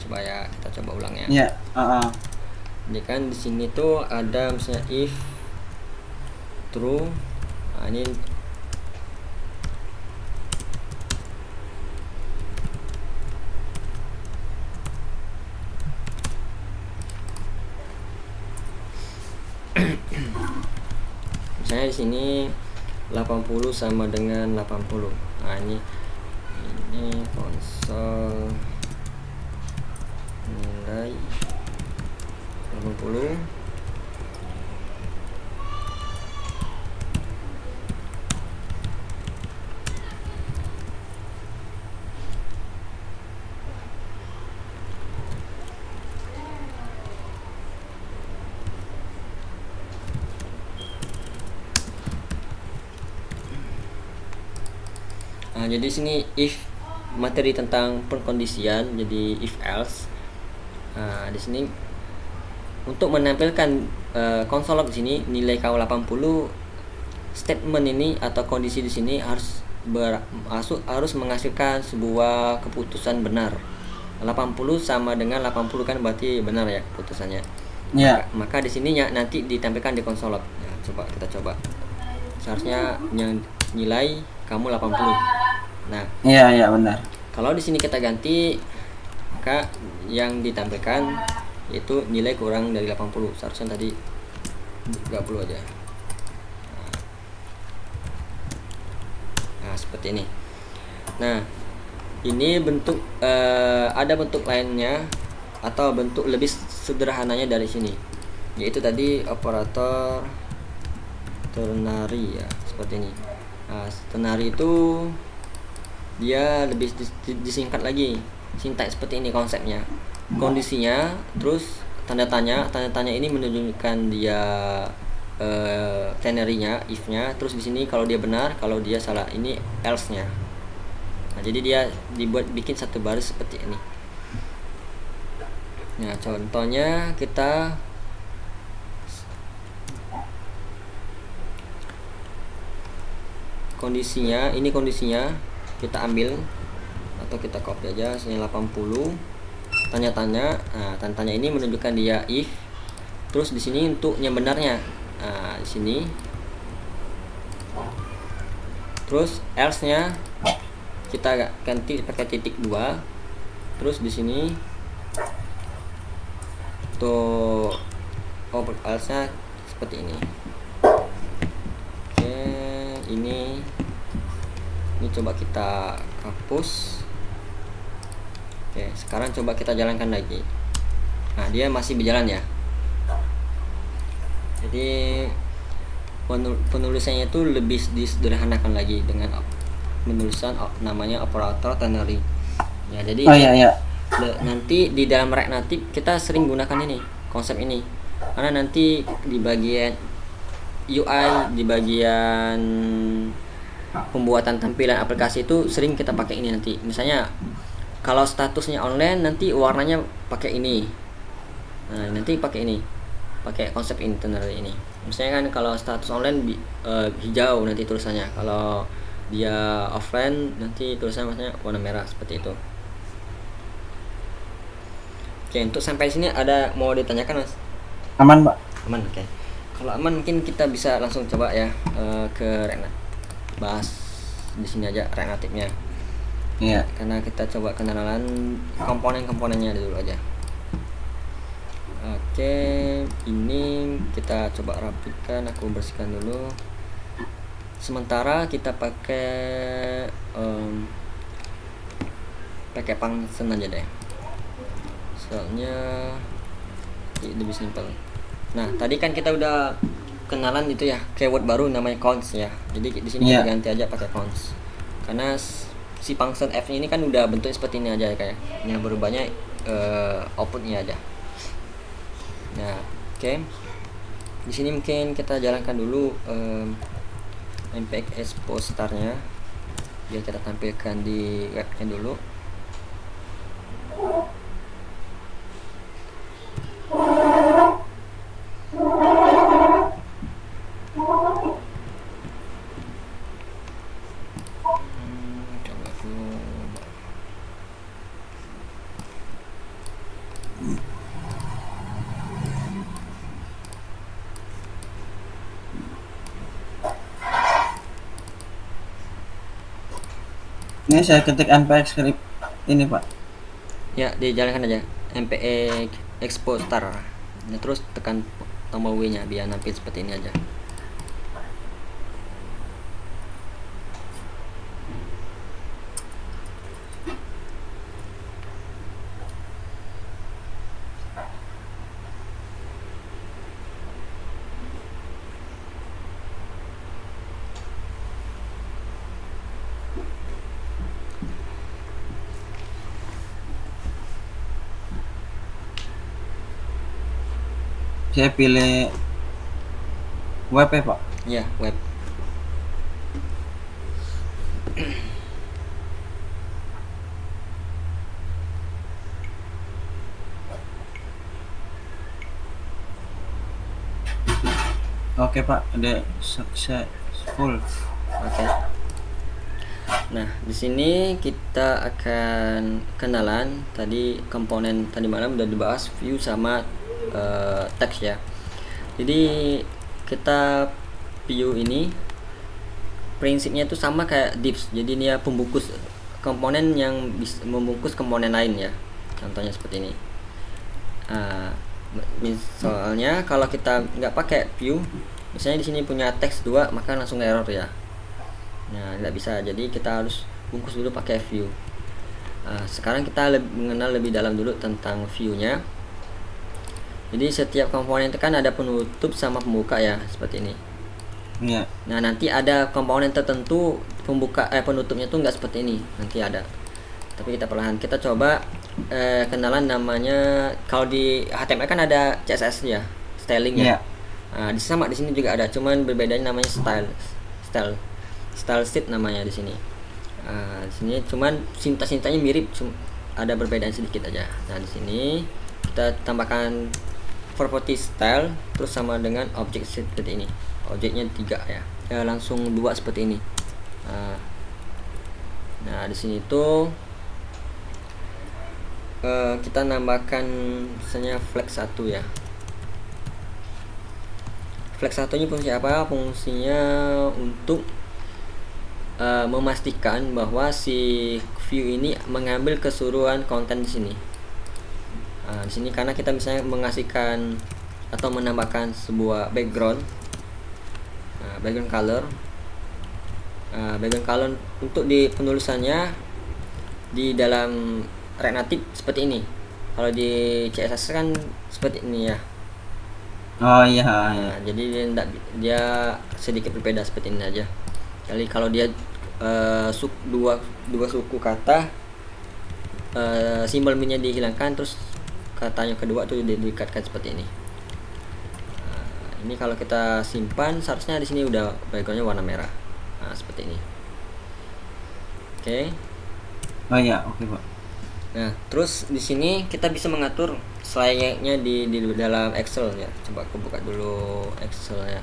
Coba ya, kita coba ulang ya. Iya. Jadi kan di sini tuh ada misalnya if true. Nah, ini misalnya di sini 80 sama dengan 80. Nah, ini konsol nilai 80. Nah, jadi sini if materi tentang perkondisian, jadi if else. Nah, di sini untuk menampilkan konsol log di sini nilai KW80, statement ini atau kondisi di sini harus menghasilkan sebuah keputusan benar. 80 sama dengan 80 kan berarti benar ya keputusannya. Iya. Maka di sininya nanti ditampilkan di konsol log. Nah, kita coba. Seharusnya yang nilai kamu 80. Nah, Iya benar. kalau di sini kita ganti, maka yang ditampilkan itu nilai kurang dari 80. Seharusnya tadi 30 aja. Nah, seperti ini. Nah, ini bentuk ada bentuk lainnya atau bentuk lebih sederhananya dari sini, yaitu tadi operator ternary ya, seperti ini. Nah, ternary itu dia lebih disingkat lagi, sintaks seperti ini konsepnya, kondisinya, terus tanda tanya ini menunjukkan dia ternary-nya, if-nya, terus di sini kalau dia benar, kalau dia salah ini else-nya. Nah, jadi dia bikin satu baris seperti ini. Nah, contohnya kita kondisinya, ini kondisinya kita ambil atau kita copy aja sini 80. Tanya-tanya, nah tanya ini menunjukkan dia if. Terus di sini untuk yang benarnya. Nah, di sini. Terus else-nya kita ganti pakai titik 2. Terus di sini untuk else-nya seperti ini. Oke, ini coba kita hapus. Oke, sekarang coba kita jalankan lagi. Nah, dia masih berjalan ya. Jadi penulisannya itu lebih disederhanakan lagi dengan penulisan namanya operator ternary. Ya, jadi nanti di dalam React Native kita sering gunakan ini, konsep ini. Karena nanti di bagian UI, di bagian pembuatan tampilan aplikasi itu sering kita pakai ini nanti. Misalnya kalau statusnya online nanti warnanya pakai ini. Nah, nanti pakai ini. Pakai konsep internal ini. Misalnya kan kalau status online hijau nanti tulisannya. Kalau dia offline nanti tulisannya maksudnya warna merah seperti itu. Oke, untuk sampai sini ada mau ditanyakan, Mas? Aman, Pak. Aman, oke. Kalau aman mungkin kita bisa langsung coba ya ke React. Bahas di sini aja React Native-nya. Iya. Karena kita coba kenalan komponen-komponennya dulu aja. Oke, ini kita coba rapikan, aku bersihkan dulu. Sementara kita pakai function aja deh. Soalnya lebih simpel. Nah, tadi kan kita udah kenalan itu ya, keyword baru namanya cons ya. Jadi di sini kita ganti aja pakai cons. Karena si function f ini kan udah bentuknya seperti ini aja kayak. Yang berubahnya outputnya aja. Nah, oke. Di sini mungkin kita jalankan dulu npx expose star-nya. Biar kita tampilkan di webnya dulu. Ini saya ketik npx script ini, Pak. Ya, dijalankan aja npx expose star. Nah, terus tekan tombol W nya biar nampil seperti ini aja. Saya pilih web ya, Pak. Ya, web. Oke Pak, udah successful. Oke. Nah, di sini kita akan kenalan tadi komponen tadi malam udah dibahas, view sama teks ya. Jadi kita view ini prinsipnya itu sama kayak divs. Jadi dia pembungkus komponen yang bisa membungkus komponen lain ya. Contohnya seperti ini. Misalnya kalau kita nggak pakai view, misalnya di sini punya teks 2, maka langsung error ya. Nah, nggak bisa. Jadi kita harus bungkus dulu pakai view. Sekarang kita mengenal lebih dalam dulu tentang view-nya. Jadi setiap komponen itu kan ada penutup sama pembuka ya, seperti ini. Iya. Nah, nanti ada komponen tertentu penutupnya tuh nggak seperti ini. Nanti ada. Tapi kita perlahan kita coba kenalan namanya. Kalau di HTML kan ada CSS ya, styling ya. Iya. Di sini juga ada, cuman berbedanya namanya style sheet namanya di sini. Di sini cuman sintanya mirip, ada perbedaan sedikit aja. Nah, di sini kita tambahkan property style terus sama dengan object seperti ini. Objeknya 3 ya. Langsung 2 seperti ini. Nah, di sini tuh kita nambahkan misalnya flex 1 ya. Flex 1 ini fungsi apa? Fungsinya untuk memastikan bahwa si view ini mengambil keseluruhan konten di sini. Di sini karena kita misalnya mengasihkan atau menambahkan sebuah background color. Background color untuk di penulisannya di dalam React Native seperti ini. Kalau di CSS kan seperti ini ya. Oh iya. Jadi dia sedikit berbeda seperti ini aja. Kali kalau dia dua suku kata, simbol minnya dihilangkan, terus katanya kedua tuh dikatkan seperti ini. Ini kalau kita simpan, seharusnya di sini udah backgroundnya warna merah. Seperti ini. Oke. Oh iya, oke Pak. Nah, terus di sini kita bisa mengatur selayaknya di dalam Excel ya. Coba aku buka dulu Excel ya.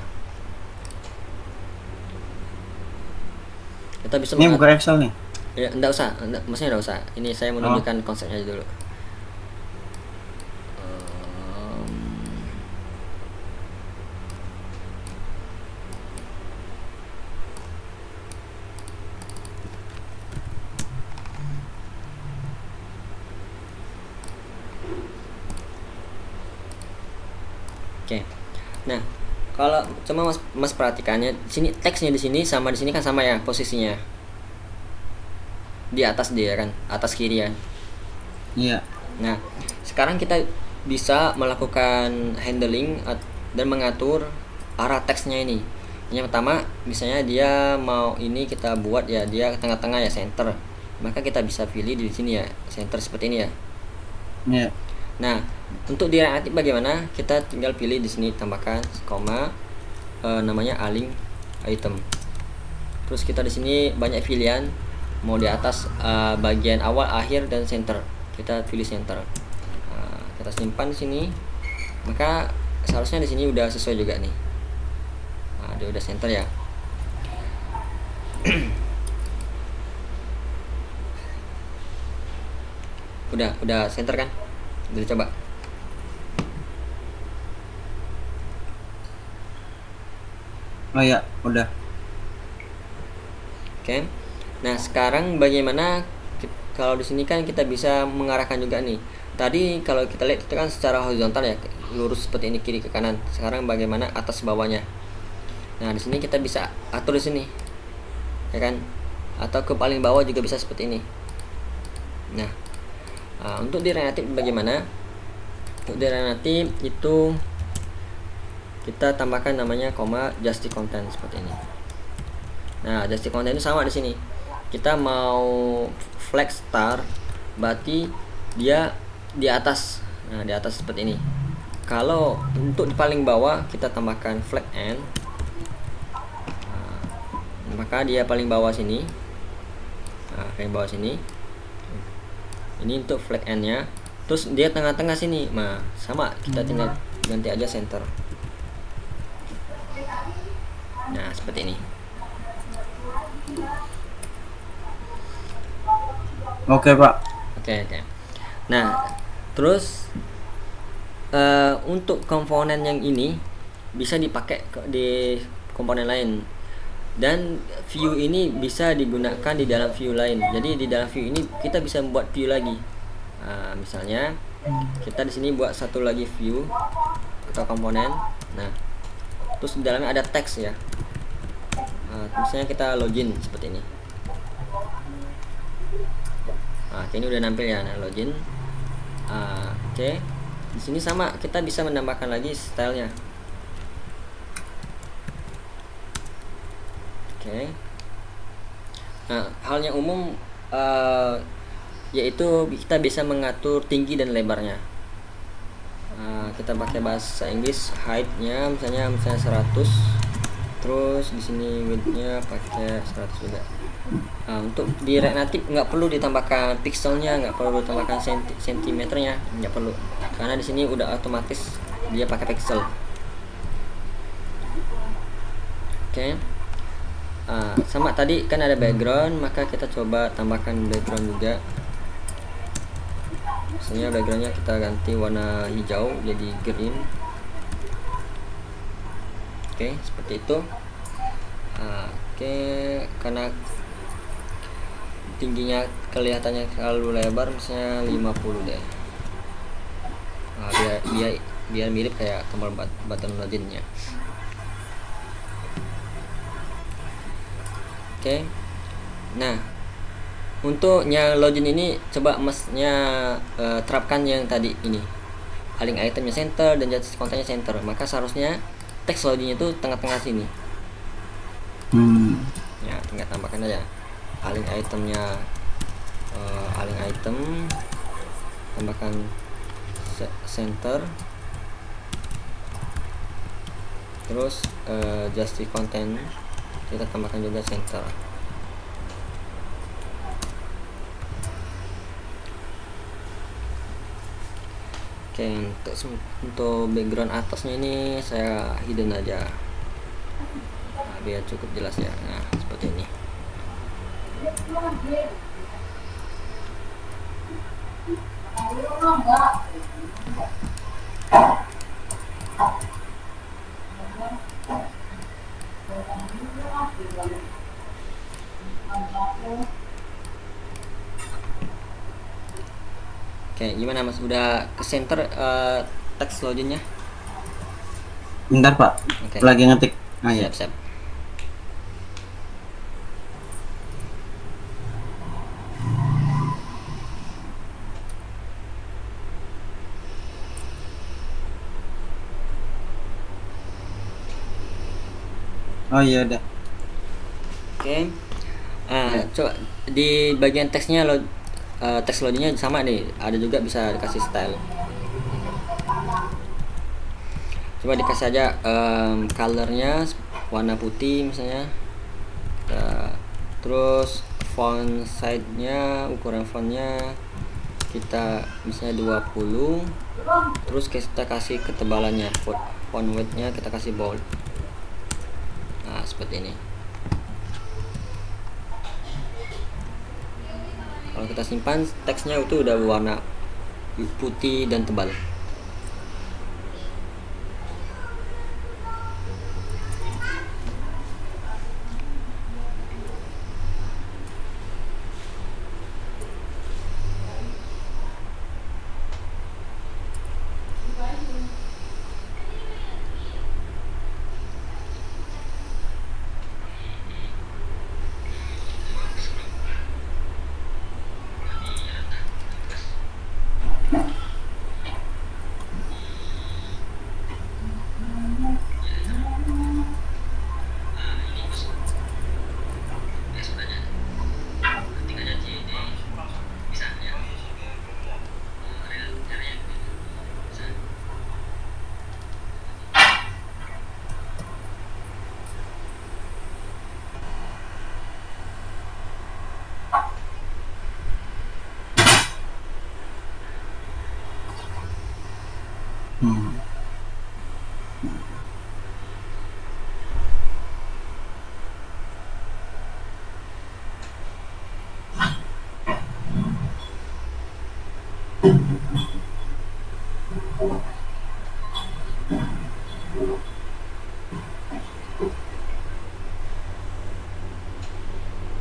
Kita bisa Ini buka Excel nih. Ya, maksudnya enggak usah. Ini saya menunjukkan konsepnya aja dulu. Oke. Nah, kalau cuma mas perhatikannya sini, teksnya di sini sama di sini kan sama ya posisinya. Di atas dia kan, atas kiri ya. Iya. Nah, sekarang kita bisa melakukan handling dan mengatur arah teksnya ini. Yang pertama, misalnya dia mau ini kita buat ya, dia tengah-tengah ya, center. Maka kita bisa pilih di sini ya, center seperti ini ya. Iya. Nah, untuk di React Native bagaimana? Kita tinggal pilih di sini, tambahkan koma, namanya align item. Terus kita di sini banyak pilihan, mau di atas, bagian awal, akhir, dan center. Kita pilih center. Kita simpan di sini. Maka seharusnya di sini udah sesuai juga nih. Dia udah center ya. udah center kan? Udah coba. Oh ya, udah. Oke. Nah, sekarang bagaimana kalau di sini kan kita bisa mengarahkan juga nih. Tadi kalau kita lihat itu kan secara horizontal ya, lurus seperti ini kiri ke kanan. Sekarang bagaimana atas bawahnya? Nah, di sini kita bisa atur di sini. Ya kan? Atau ke paling bawah juga bisa seperti ini. Nah, untuk di React Native bagaimana? Untuk di React Native itu kita tambahkan namanya koma justy content seperti ini. Nah, justy content itu sama di sini. Kita mau flag star, berarti dia di atas. Nah, di atas seperti ini. Kalau untuk di paling bawah kita tambahkan flag end. Maka dia paling bawah sini. Paling bawah sini. Ini untuk flag end-nya. Terus dia tengah-tengah sini. Nah, sama, kita tinggal ganti aja center. Nah, seperti ini. Oke, Pak. Oke. Nah, terus untuk komponen yang ini bisa dipakai di komponen lain, dan view ini bisa digunakan di dalam view lain. Jadi di dalam view ini kita bisa membuat view lagi. Misalnya kita di sini buat satu lagi view atau komponen. Nah, terus di dalamnya ada teks ya. Misalnya kita login seperti ini. Ini udah nampil ya. Nah, login. Oke. Di sini sama, kita bisa menambahkan lagi stylenya. Oke. Nah, hal yang umum yaitu kita bisa mengatur tinggi dan lebarnya. Kita pakai bahasa Inggris, height-nya misalnya 100. Terus di sini width-nya pakai 100 juga. Untuk di React Native nggak perlu ditambahkan pixelnya, nggak perlu ditambahkan sentimeternya, nggak perlu, karena di sini udah otomatis dia pakai pixel. Oke. Sama tadi kan ada background, maka kita coba tambahkan background juga. Misalnya backgroundnya kita ganti warna hijau jadi green. Oke, seperti itu. Oke, karena tingginya kelihatannya terlalu lebar, misalnya 50 deh. Biar mirip kayak tombol button loginnya. Oke. Nah, untuk yang login ini coba masnya terapkan yang tadi ini, align itemnya center dan justice content-nya center. Maka seharusnya teks loginnya itu tengah-tengah sini. Ya, tinggal tambahkan aja align itemnya, align item, tambahkan center, terus justice content kita tambahkan juga center. Oke, untuk background atasnya ini saya hidden aja, biar cukup jelas ya. Nah, seperti ini. Oke, gimana Mas? Udah ke center teks loginnya? Bentar, Pak. Oke. Lagi ngetik. Ya. Siap. Oh iya udah. Oke. Coba di bagian teksnya teks loginnya sama nih, ada juga bisa dikasih style. Coba dikasih aja colornya warna putih misalnya. Terus font size-nya, ukuran fontnya kita misalnya 20. Terus kita kasih ketebalannya, font weight-nya kita kasih bold. Nah, seperti ini. Kalau kita simpan, teksnya itu udah warna putih dan tebal.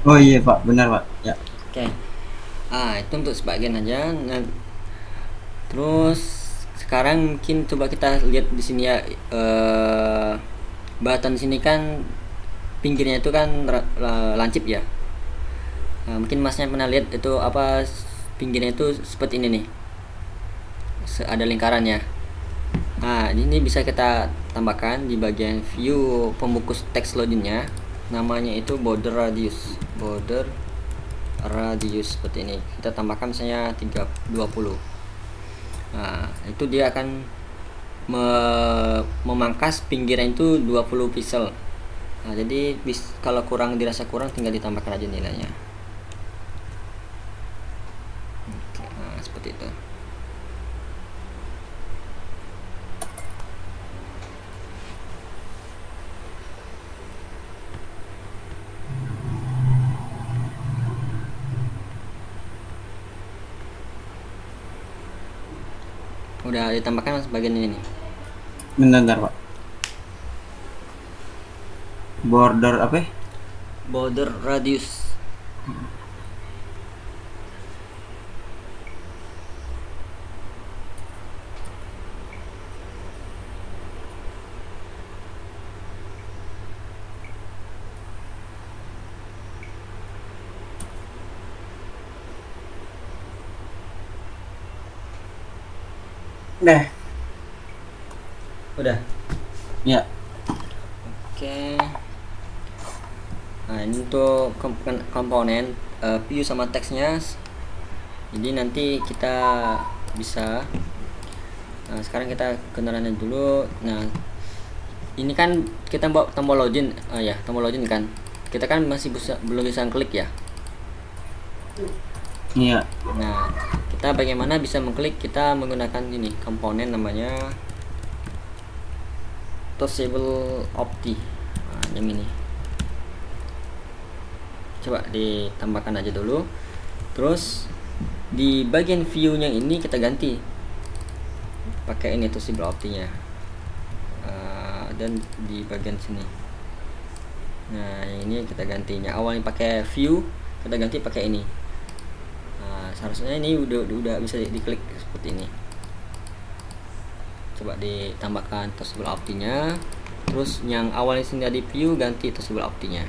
Oh iya Pak, benar Pak. Ya. Oke. Itu untuk sebagian aja. Nah, terus sekarang mungkin coba kita lihat di sini ya, batan di sini kan pinggirnya itu kan lancip ya. Nah, mungkin masnya pernah lihat itu apa, pinggirnya itu seperti ini nih, ada lingkarannya. Nah, ini bisa kita tambahkan di bagian view pembungkus teks loadingnya, namanya itu border radius seperti ini. Kita tambahkan misalnya 20. Nah, itu dia akan memangkas pinggiran itu 20 pixel. Nah, jadi kalau dirasa kurang tinggal ditambahkan aja nilainya. Nah, seperti itu. Udah ditambahkan bagian ini nih. Benar Pak. Border apa? Border radius. Deh. Udah. Ya. Oke. Nah, ini untuk komponen view sama teksnya. Jadi nanti kita bisa, sekarang kita kenalannya dulu. Nah, ini kan kita bawa tombol login, tombol login kan. Kita kan masih belum bisa klik ya. Iya. Nah, kita bagaimana bisa mengklik? Kita menggunakan ini komponen namanya Toastable Opti. Nah, yang ini. Coba ditambahkan aja dulu. Terus di bagian view-nya ini kita ganti pakai ini Toastable Opti-nya. Dan di bagian sini. Nah, yang ini kita gantinya. Awalnya pakai view, kita ganti pakai ini. Seharusnya ini udah bisa diklik seperti ini. Coba ditambahkan Toastable Opti-nya. Terus yang awalnya sini ada view, ganti Toastable Opti-nya.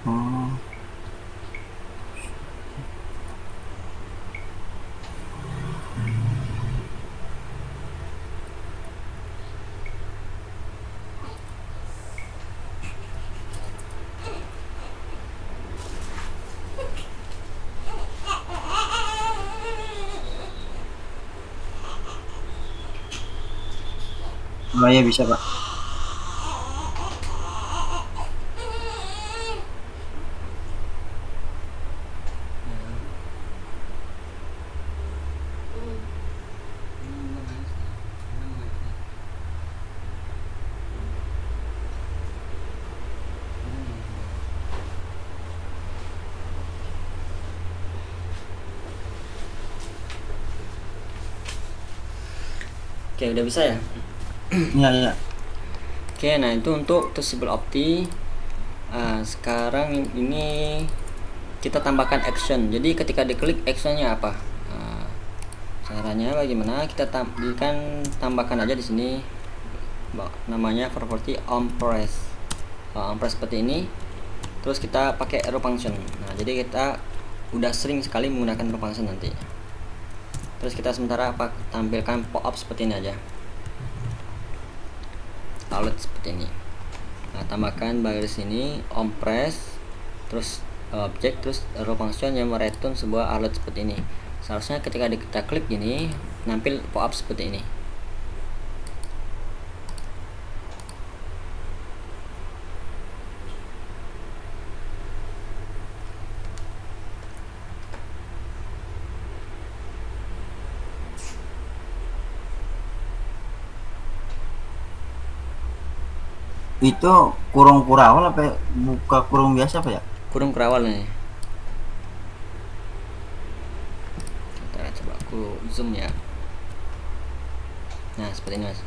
Oh. Oh iya bisa Pak. Oke, udah bisa ya. Iya iya. Oke, nah itu untuk Touchable Opti. Sekarang ini kita tambahkan action. Jadi ketika diklik actionnya apa? Caranya bagaimana? Kita tambahkan aja di sini namanya property onPress. OnPress seperti ini. Terus kita pakai arrow function. Nah, jadi kita udah sering sekali menggunakan arrow function nanti. Terus kita sementara tampilkan pop-up seperti ini aja. Outlet seperti ini. Nah, tambahkan baris ini onPress, terus objek, terus arrow function yang mereturn sebuah outlet seperti ini. Seharusnya ketika kita klik ini nampil pop-up seperti ini. Itu kurung kurawal apa buka kurung biasa Pak ya? Kurung kerawal nih. Kita coba aku zoom ya. Nah, seperti ini Mas.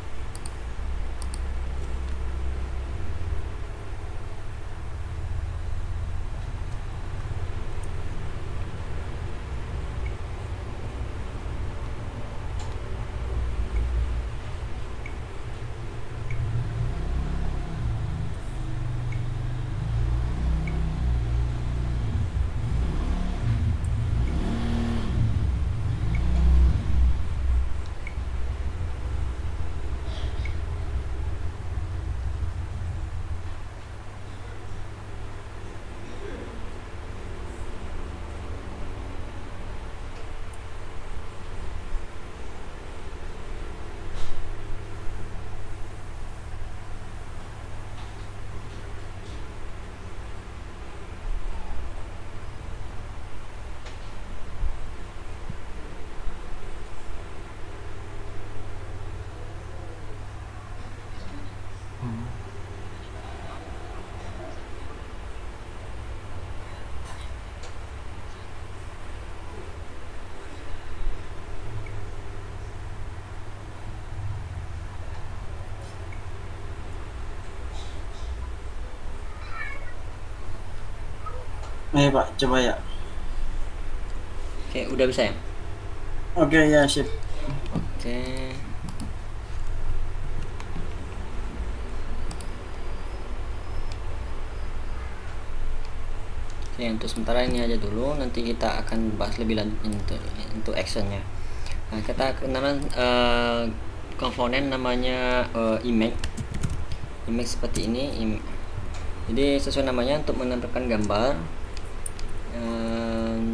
Iya Pak, coba ya. Oke, udah bisa ya. Oke ya sip. Oke. Oke, untuk sementara ini aja dulu. Nanti kita akan bahas lebih lanjut untuk actionnya. Nah, kita kenalan komponen namanya image. Image seperti ini. Jadi sesuai namanya untuk menampilkan gambar.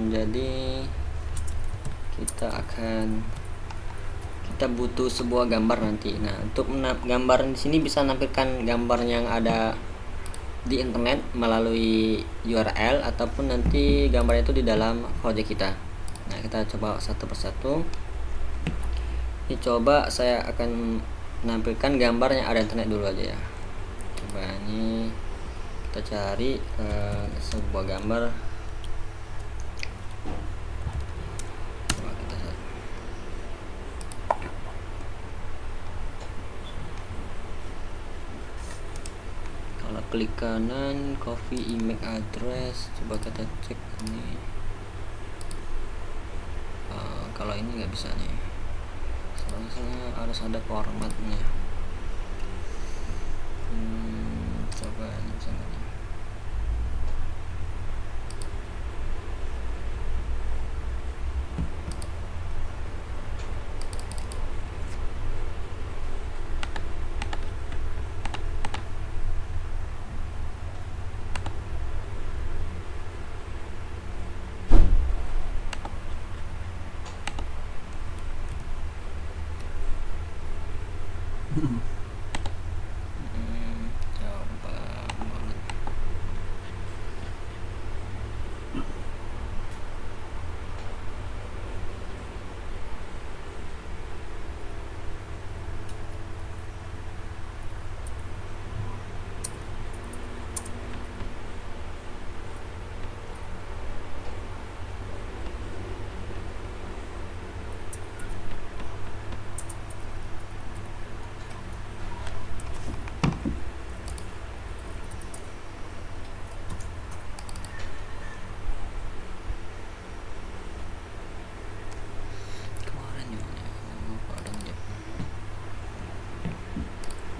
Jadi kita butuh sebuah gambar nanti. Nah, untuk gambar di sini bisa menampilkan gambar yang ada di internet melalui URL ataupun nanti gambar itu di dalam project kita. Nah, kita coba satu persatu. Ini coba saya akan menampilkan gambar yang ada internet dulu aja ya. Coba ini kita cari sebuah gambar. Coba kita kalau klik kanan copy image address, coba kita cek ini. Kalau ini nggak bisa nih, soalnya harus ada formatnya. Coba ini bisa nggak nih?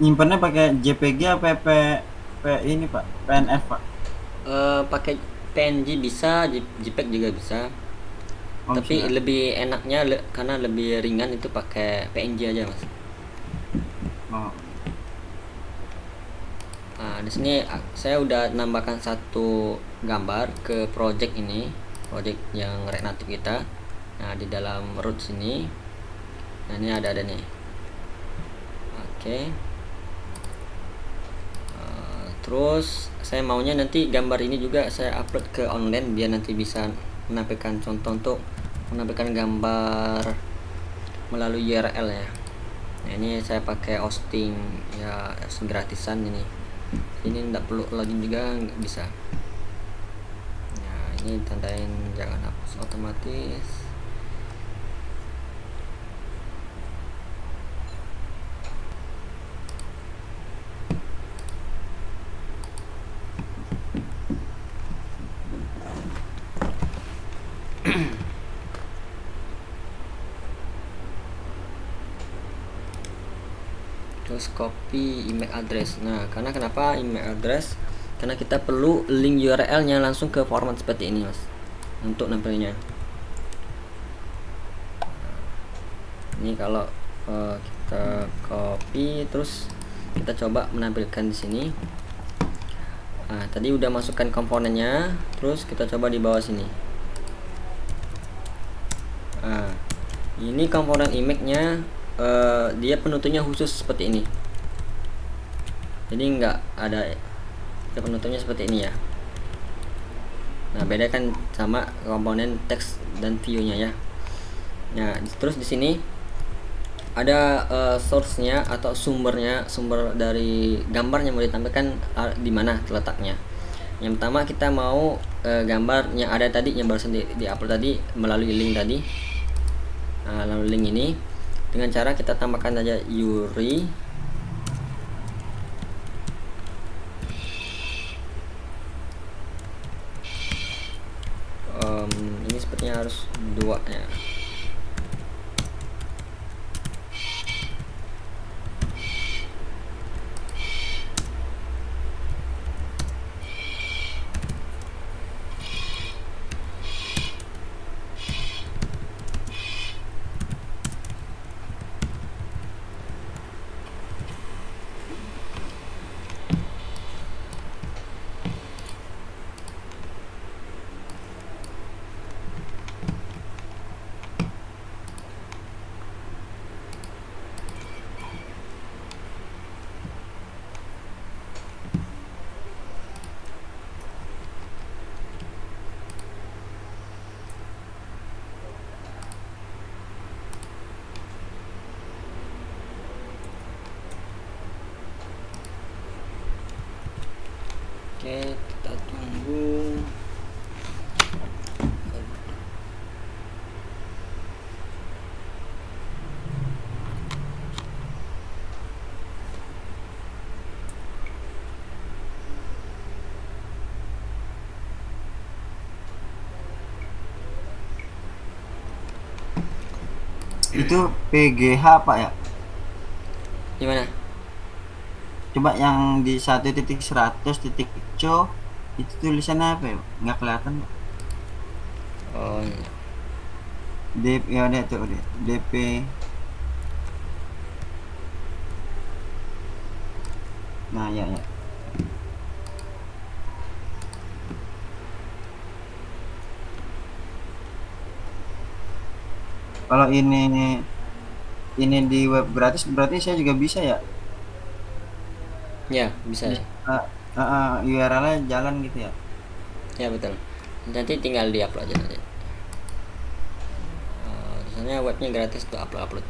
Nyimpennya pakai JPG apa ini Pak? PNF Pak? Pakai PNG bisa, JPEG juga bisa. Oh Tapi bisa. lebih enaknya karena lebih ringan itu pakai PNG aja mas. Oh, Nah, di sini saya udah nambahkan satu gambar ke project ini, project yang React Native kita. Nah di dalam root sini, nah ini ada nih. Oke. Terus saya maunya nanti gambar ini juga saya upload ke online biar nanti bisa menampilkan contoh untuk menampilkan gambar melalui URL ya. Nah, ini saya pakai hosting ya gratisan ini. Ini tidak perlu login juga bisa. Nah, ini tandain jangan hapus otomatis. Terus copy email address. Nah, karena kenapa email address? Karena kita perlu link URL-nya langsung ke format seperti ini, Mas. Untuk nampilnya. Ini kalau kita copy terus kita coba menampilkan di sini. Nah, tadi udah masukkan komponennya, terus kita coba di bawah sini. Nah, ini komponen image-nya dia penutupnya khusus seperti ini. Jadi nggak ada penutupnya seperti ini ya. Nah, beda kan sama komponen teks dan view-nya ya. Nah, terus di sini ada source-nya atau sumber dari gambar yang mau ditampilkan di mana letaknya. Yang pertama kita mau gambar yang ada tadi yang barusan di-upload tadi melalui link tadi. Nah, lalu link ini dengan cara kita tambahkan aja URI ini sepertinya harus 2 ya. Oke, kita tunggu. itu PGH Pak ya? Gimana? Coba yang di 1.100.co itu tulisannya apa ya? Nggak kelihatan Pak. Oh, DP ya udah tuh udah. DP nah ya ya. Kalau ini di web gratis berarti saya juga bisa ya? ya bisa ya. URL-nya jalan gitu ya? Ya betul. Nanti tinggal di-upload aja nanti. Misalnya webnya gratis tuh upload.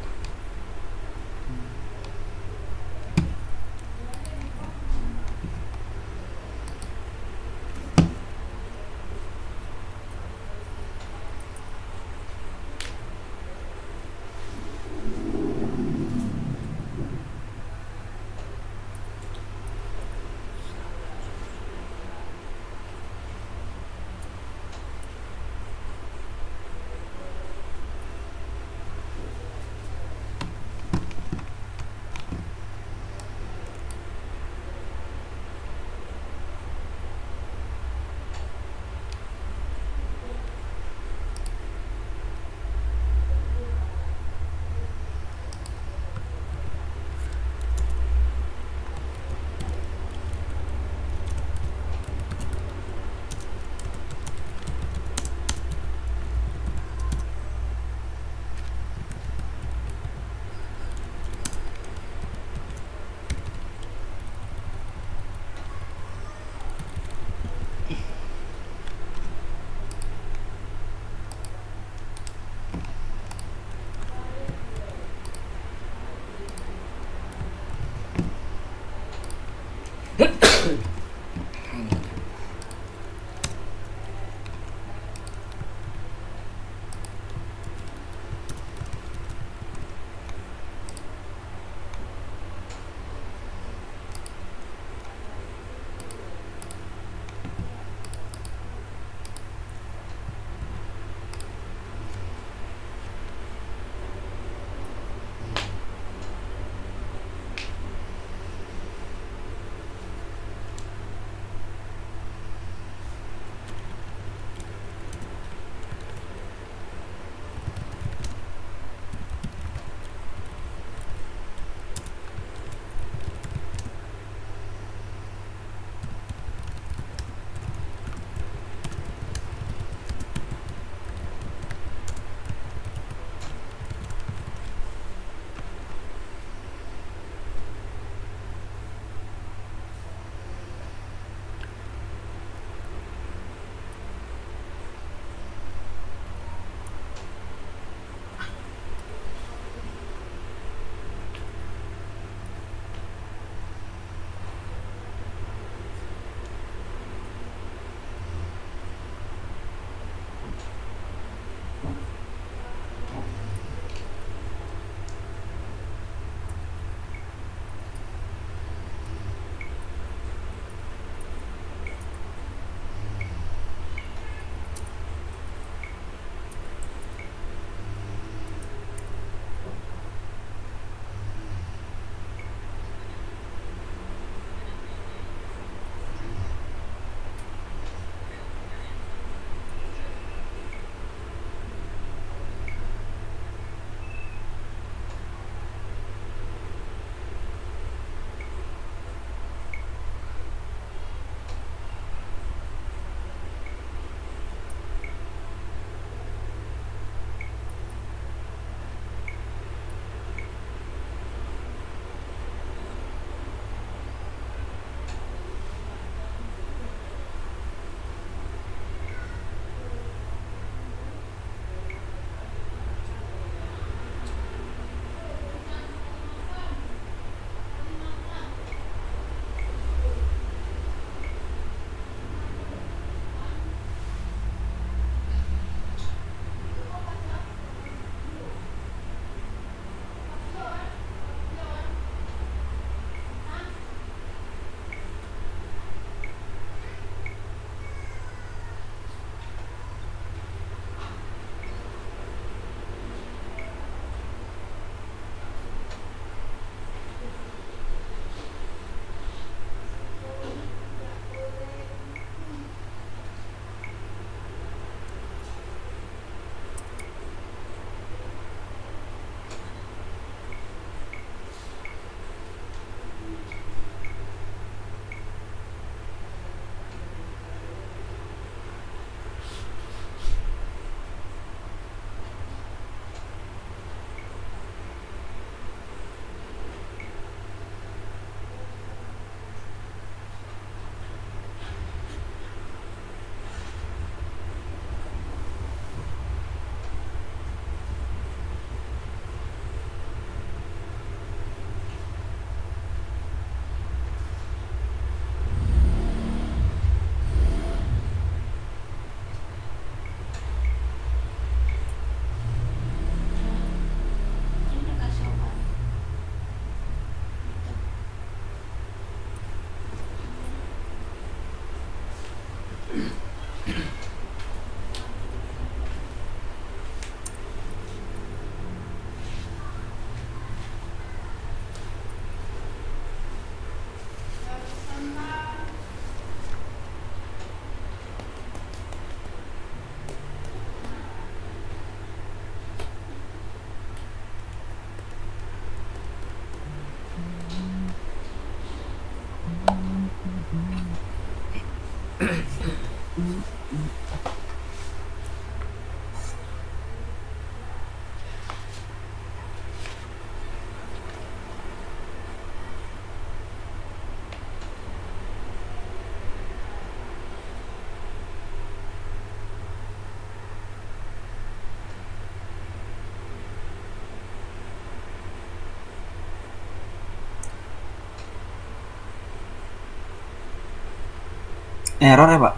Error ya Pak?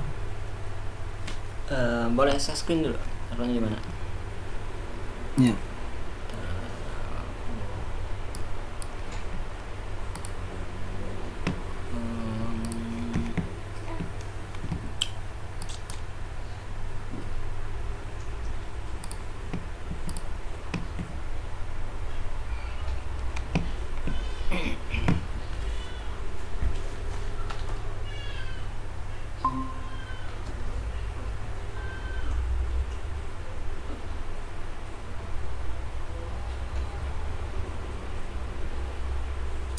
Boleh share screen dulu, taruhnya di mana? Iya.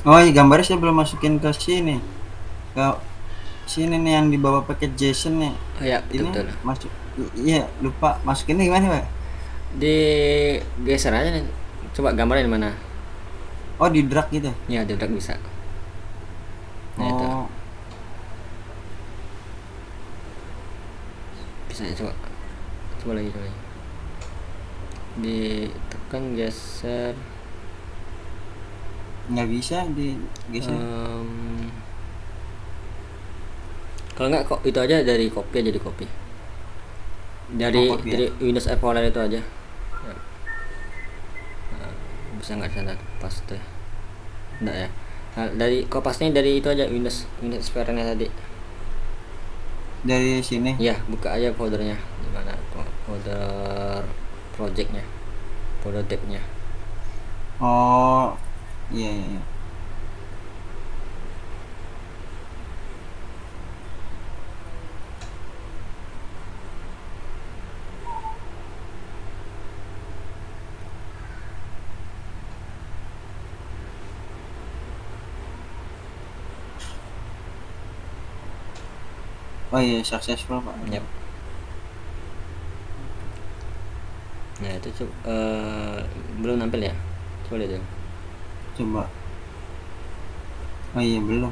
Oh iya, gambarnya saya belum masukin ke sini. Ke sini nih yang dibawa paket JSON nih. Oh ya, Ini betul. masuk. Iya, lupa masukinnya gimana Pak? Di geser aja nih. Coba gambarnya di mana? Oh di drag gitu. Ya, di drag bisa. Nah, itu. Oh Bisa ya, coba. Coba lagi, coba lagi. Ditekan geser. nggak bisa di geser. Kalau nggak kok itu aja dari copy aja, di copy. Dari Oh, copy ya? dari Windows Explorer itu aja. Ya. Bisa nggak sana paste? Nggak ya. Nah, dari kopasnya dari itu aja, Windows Explorer-nya tadi. Dari sini. Ya, buka aja foldernya. Di mana folder projectnya, folder tabnya. Oh iya iya. Iya. Oh iya successful Pak. Yap. Nah itu belum nampil ya, coba lihat ya. Coba. Oh iya belum.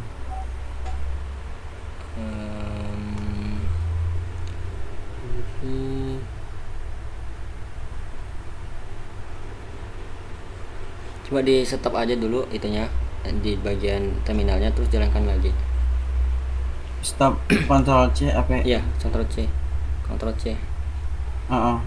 Coba di stop aja dulu itunya di bagian terminalnya, terus jalankan lagi. Stop Ctrl C apa? Iya, Ctrl C, Ctrl C. Heeh.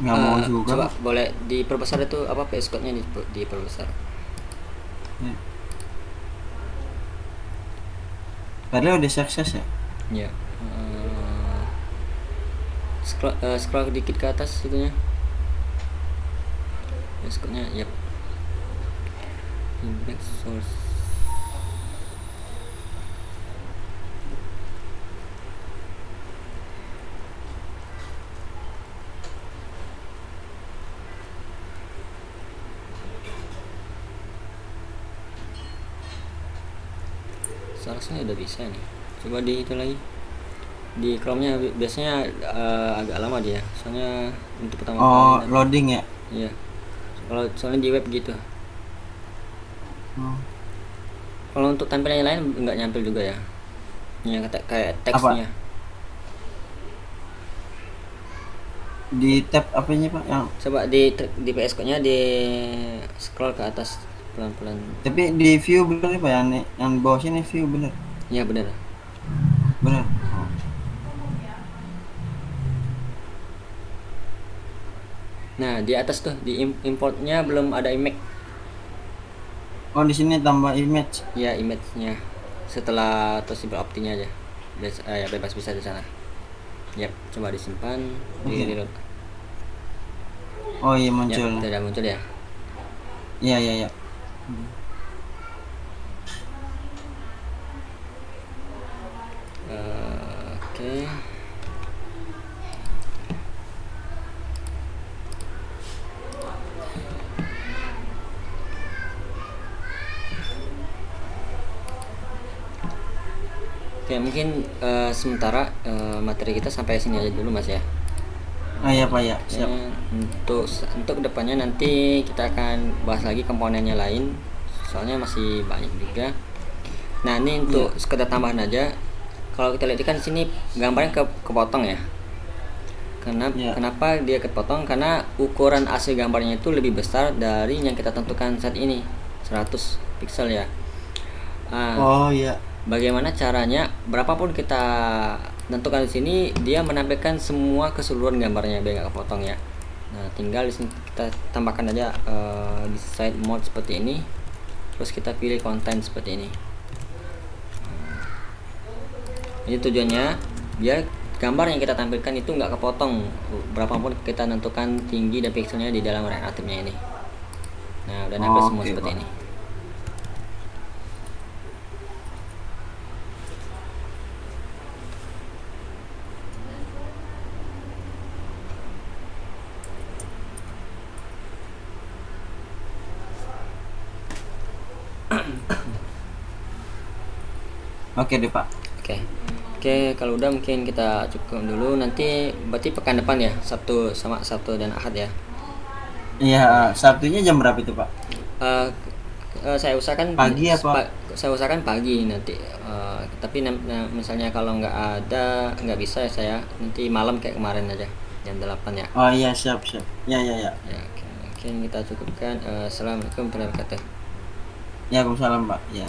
Nggak mau juga Coba Pak. boleh diperbesar itu apa, VS Code nya diperbesar. Ya. Padahal udah sukses ya. Ya. Scroll dikit ke atas itunya, VS Code nya. Yap. Index source. Seharusnya udah bisa nih. Coba di itu lagi. Di Chrome-nya biasanya agak lama dia. Soalnya untuk pertama Oh kali. loading ya. Iya. Kalau soalnya di web gitu. Oh. Kalau untuk tampilan yang lain nggak nyampil juga ya. Yang kayak teksnya. di tab apanya Pak yang Coba di PS Code-nya di scroll ke atas pelan-pelan. tapi di view bener ya Pak yang bawah sini view bener. Ya benar. Bener. Oh. Nah, di atas tuh di importnya belum ada image. Oh di sini tambah image. Ya, image-nya setelah terus optinya aja. Ya bebas bisa di sana. Yap, coba disimpan, di Oke. reload. Oh iya Ya, muncul. tidak muncul ya. Iya iya iya. Oke. Oke, mungkin sementara materi kita sampai sini aja dulu Mas ya. Ah iya Pak ya, siap. Untuk kedepannya nanti kita akan bahas lagi komponennya lain, soalnya masih banyak juga. Nah, ini untuk Iya. sekedar tambahan aja. Kalau kita lihat kan di sini gambarnya kepotong ya. Iya. Kenapa dia kepotong? Karena ukuran asli gambarnya itu lebih besar dari yang kita tentukan saat ini, 100 pixel ya. Ah, Oh iya. bagaimana caranya? Berapapun kita tentukan di sini, dia menampilkan semua keseluruhan gambarnya biar nggak kepotong ya. Nah, tinggal di sini kita tambahkan aja di side mode seperti ini. Terus kita pilih konten seperti ini. Ini tujuannya biar gambar yang kita tampilkan itu nggak kepotong berapapun kita tentukan tinggi dan pixelnya di dalam relatifnya ini. Nah, udah nempel Oh, semua oke seperti Pak. ini. Oke deh Pak. Oke. Oke, kalau udah mungkin kita cukup dulu. Nanti berarti pekan depan ya, Sabtu dan Ahad ya. Iya, Sabtunya jam berapa itu Pak? Eh, saya usahakan Pagi apa? pagi nanti. Tapi misalnya kalau nggak ada, nggak bisa ya saya nanti malam kayak kemarin aja jam 8 ya. Oh iya, siap siap. Ya ya ya. Ya, oke. Mungkin kita cukupkan. Assalamualaikum warahmatullahi wabarakatuh. Ya, Waalaikumsalam Pak. Ya.